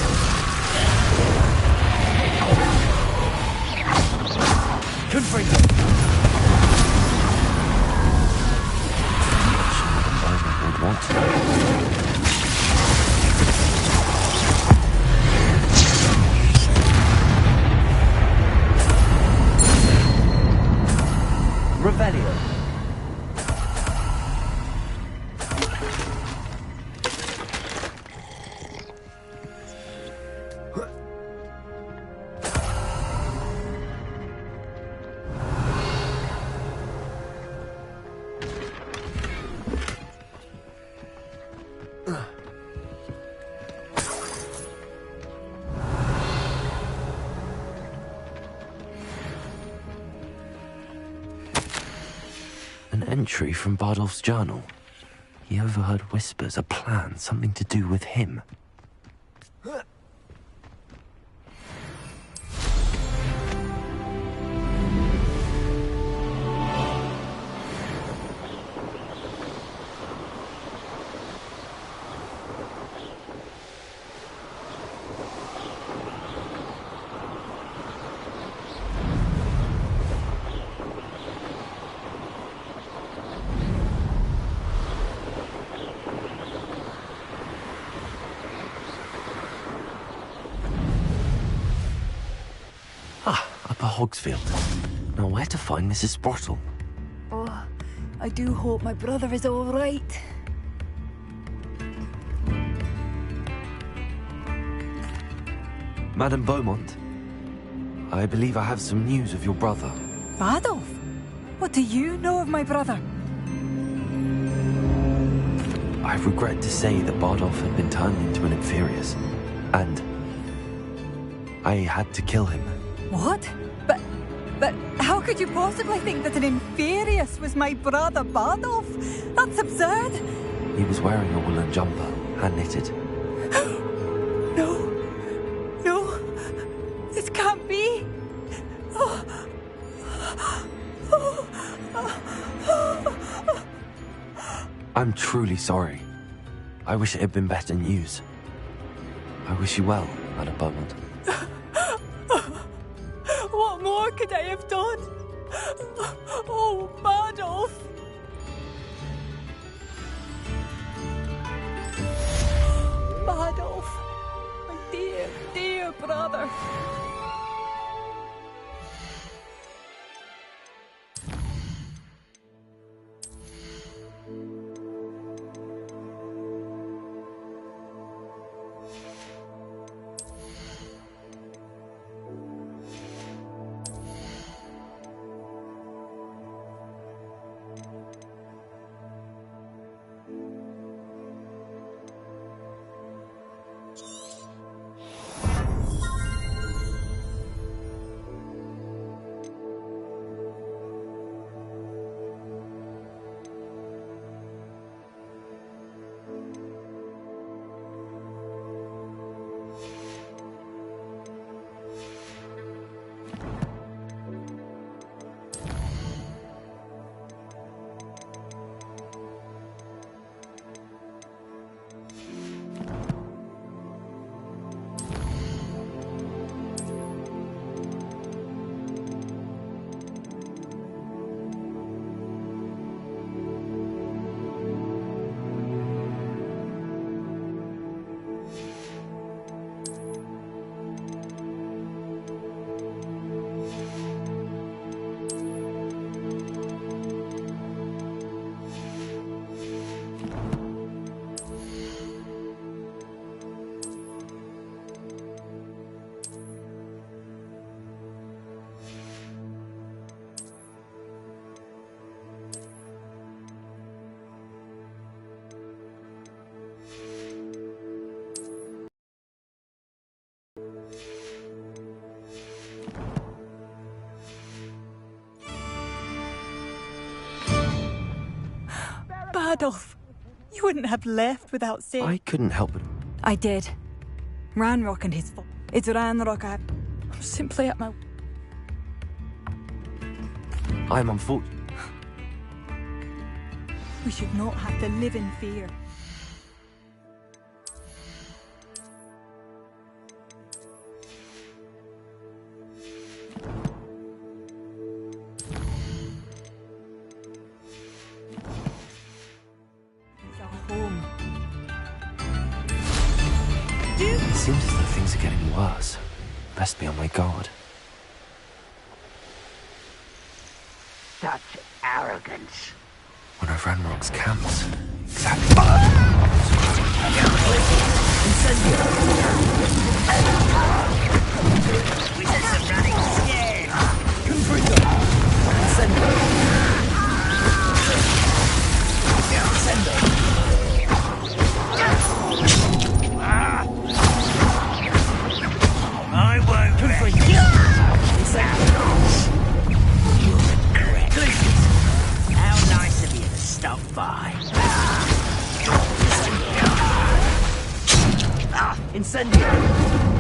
Confringo. Would want to know. Revelio. An entry from Bardolph's journal. He overheard whispers, a plan, something to do with him. Upper Hogsfield. Now where to find Mrs. Sprottle? Oh, I do hope my brother is all right. Madame Beaumont, I believe I have some news of your brother. Adolf? What do you know of my brother? I regret to say that Bardolph had been turned into an Inferius, and I had to kill him. What? But how could you possibly think that an Inferius was my brother Bardolph? That's absurd! He was wearing a woolen jumper, hand-knitted. No, this can't be. I'm truly sorry. I wish it had been better news. I wish you well, Madame Beaumont. What more could I have done? Oh, Bardolph! Bardolph, my dear, dear brother. Bardolph, you wouldn't have left without saying... I couldn't help it. I did. Ranrock and his fault. It's Ranrock. I'm simply at my... I'm unfortunate. We should not have to live in fear. It seems as though things are getting worse. Best be on my guard. Such arrogance. One of Ranrock's camps. Exactly. We did some running scared. I won't rest. How nice of you to stop by. Incendio!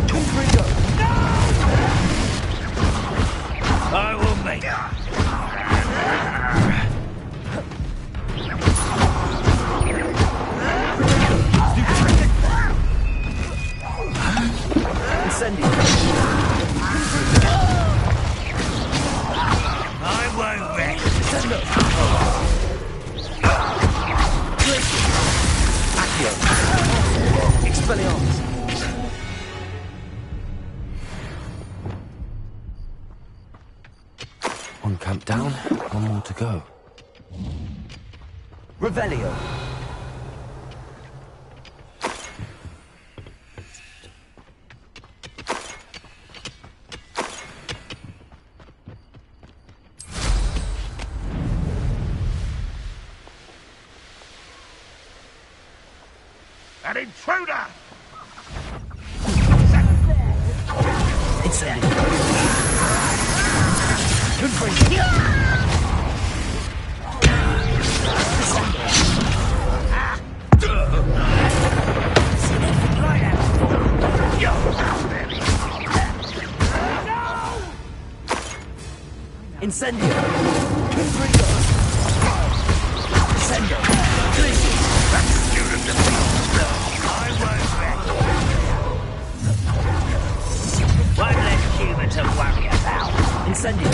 Confringo! No! I will make Incendio! I won't rest. Sendo! Accio! Expelliarmus! One camp down, one more to go. Revelio. An intruder! Incendio! Confringo! Incendio! One less human to worry about. Incendio!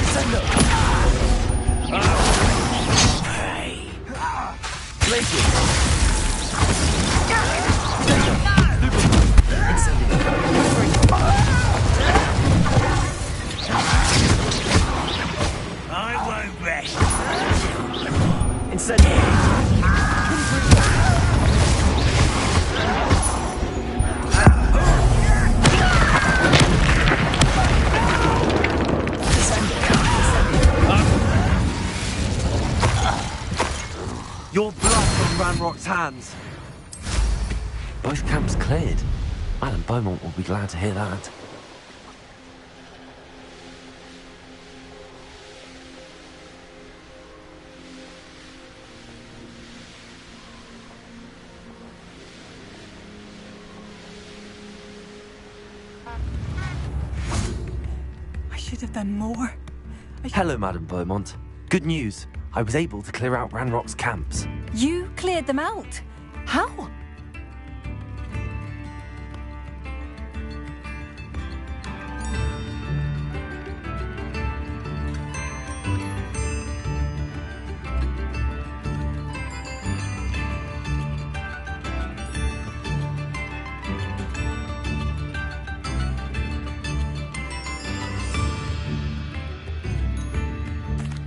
Incendio! Pray. Glacier! I won't rest. Incendio! Your blood on Ranrock's hands. Both camps cleared. Madame Beaumont will be glad to hear that. I should have done more. Hello, Madame Beaumont. Good news. I was able to clear out Ranrock's camps. You cleared them out? How?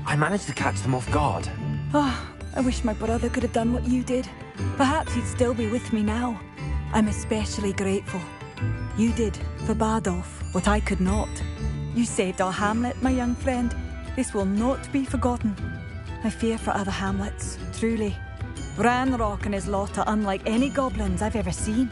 I managed to catch them off guard. Oh, I wish my brother could have done what you did. Perhaps he'd still be with me now. I'm especially grateful. You did, for Bardolph, what I could not. You saved our hamlet, my young friend. This will not be forgotten. I fear for other hamlets, truly. Ranrock and his lot are unlike any goblins I've ever seen.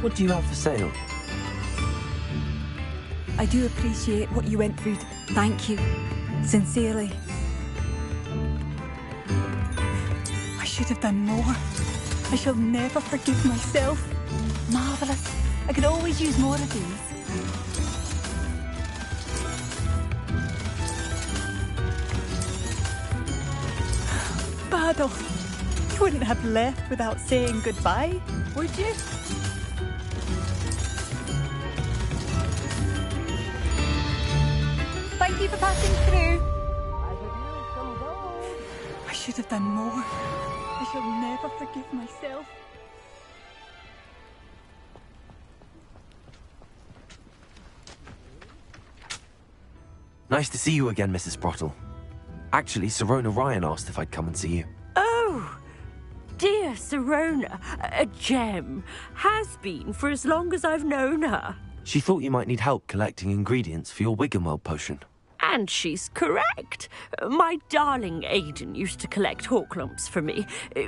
What do you have for sale? I do appreciate what you went through. Thank you. Sincerely. I should have done more. I shall never forgive myself. Marvellous. I could always use more of these. Badolf, you wouldn't have left without saying goodbye, would you? Thank you for passing through. I should have done more. I shall never forgive myself. Nice to see you again, Mrs. Sprottle. Actually, Sirona Ryan asked if I'd come and see you. Oh, dear Sirona, a gem. Has been for as long as I've known her. She thought you might need help collecting ingredients for your Wiggenweld potion. And she's correct. My darling Aidan used to collect hawk lumps for me.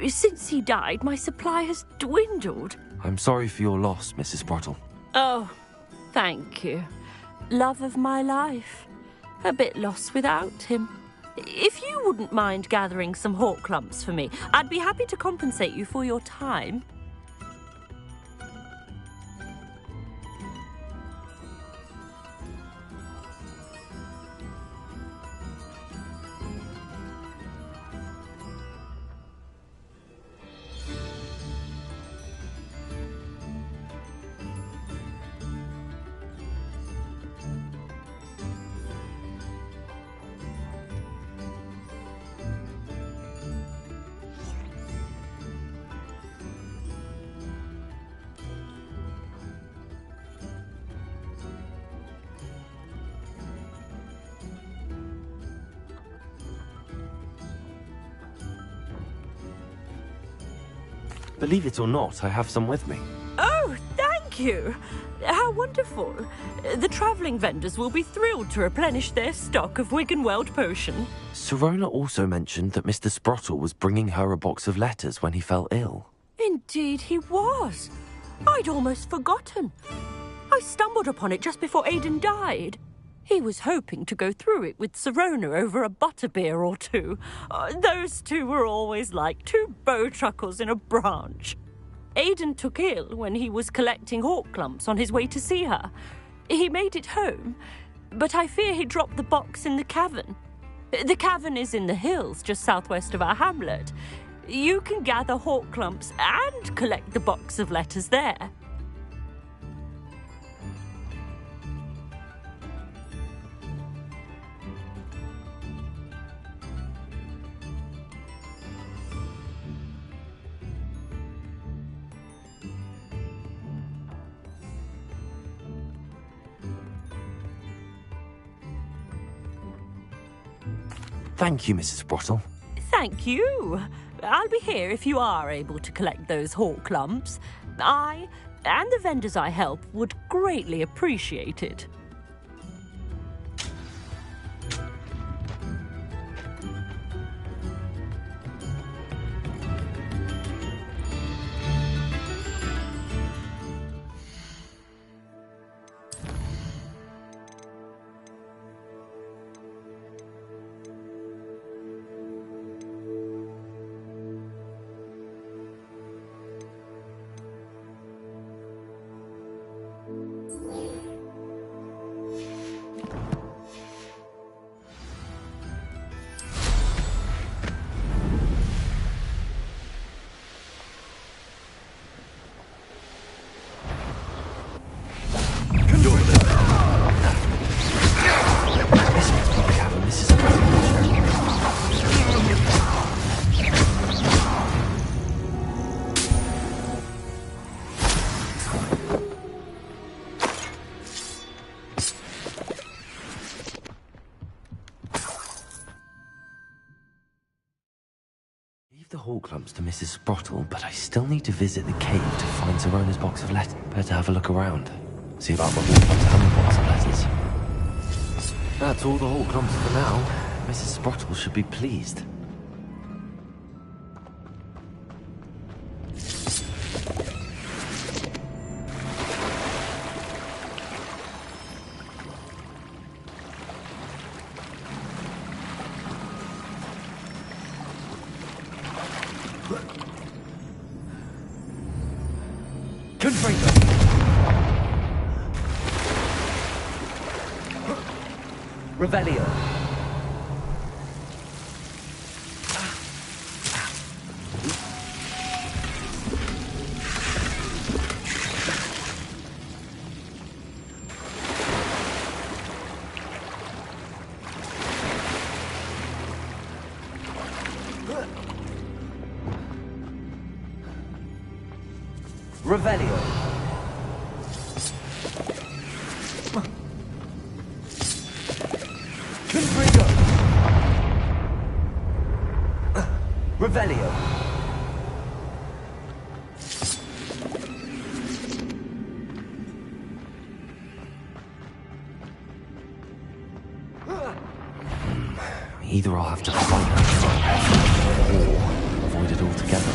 Since he died, my supply has dwindled. I'm sorry for your loss, Mrs. Sprottle. Oh, thank you. Love of my life. A bit lost without him. If you wouldn't mind gathering some hawk lumps for me, I'd be happy to compensate you for your time. Believe it or not, I have some with me. Oh, thank you. How wonderful. The travelling vendors will be thrilled to replenish their stock of Wiggenweld potion. Sirona also mentioned that Mr. Sprottle was bringing her a box of letters when he fell ill. Indeed he was. I'd almost forgotten. I stumbled upon it just before Aidan died. He was hoping to go through it with Sirona over a butterbeer or two. Those two were always like two bowtruckles in a branch. Aidan took ill when he was collecting hawk clumps on his way to see her. He made it home, but I fear he dropped the box in the cavern. The cavern is in the hills just southwest of our hamlet. You can gather hawk clumps and collect the box of letters there. Thank you, Mrs. Sprottle. Thank you. I'll be here if you are able to collect those hawk lumps. I and the vendors I help would greatly appreciate it. The hawk lumps to Mrs. Sprottle, but I still need to visit the cave to find Sirona's box of letters. Better have a look around. See about what we've got to have box of letters. That's all the hawk lumps for now. Mrs. Sprottle should be pleased. Confringo! Revelio! Revelio! Confringo! Revelio! Either I'll have to fight her, or avoid it altogether.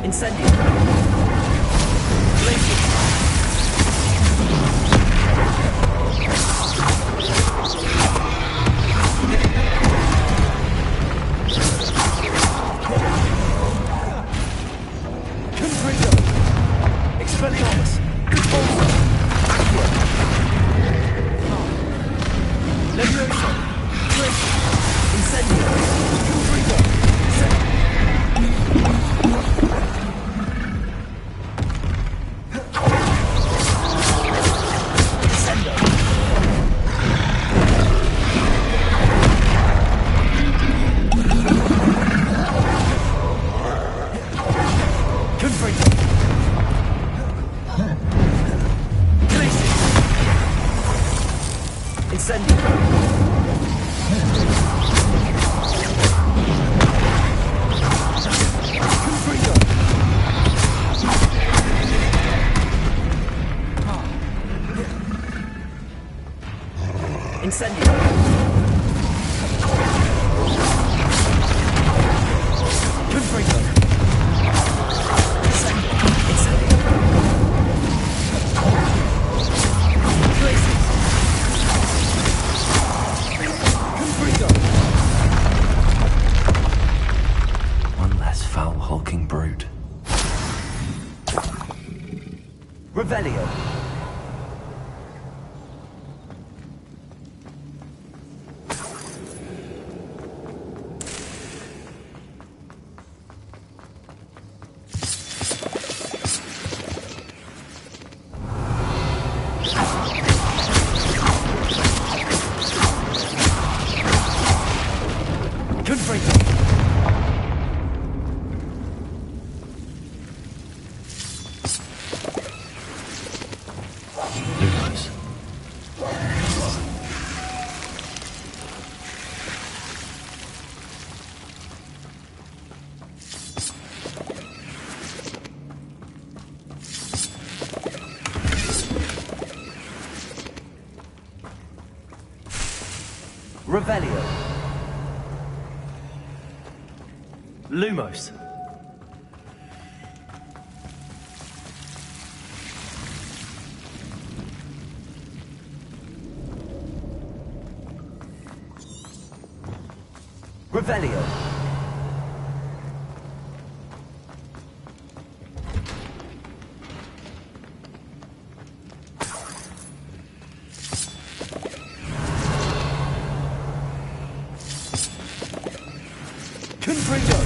Incendio! Revelio. Revelio. Lumos. Revelio. Confringo.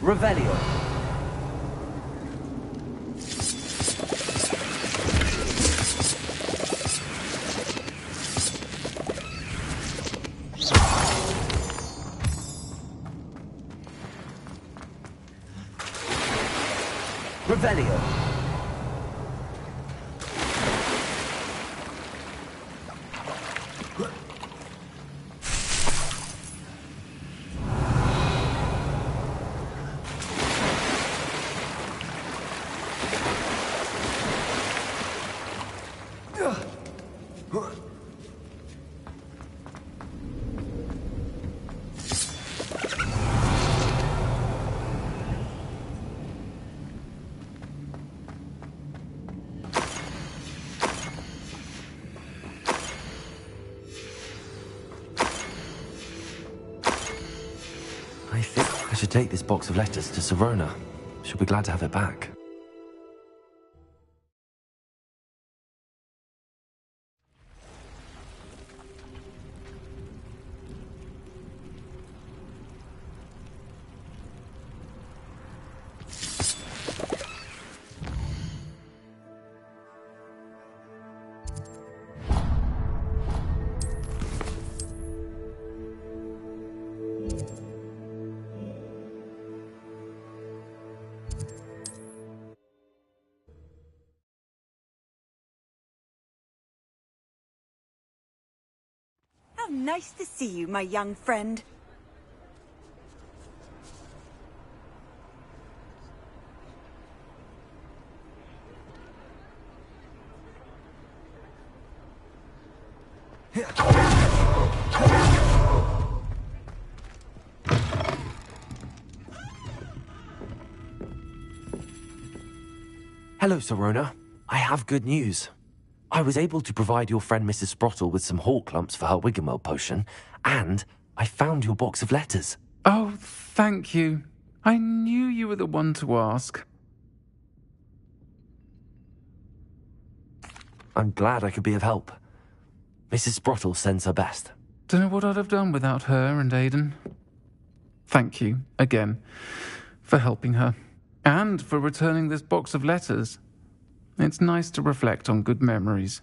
Revelio. Revelio. I think I should take this box of letters to Sirona. She'll be glad to have it back. How nice to see you, my young friend. Hello, Sirona. I have good news. I was able to provide your friend Mrs. Sprottle with some hawk lumps for her Wiggenweld potion, and I found your box of letters. Oh, thank you. I knew you were the one to ask. I'm glad I could be of help. Mrs. Sprottle sends her best. Don't know what I'd have done without her and Aidan. Thank you, again, for helping her, and for returning this box of letters. It's nice to reflect on good memories.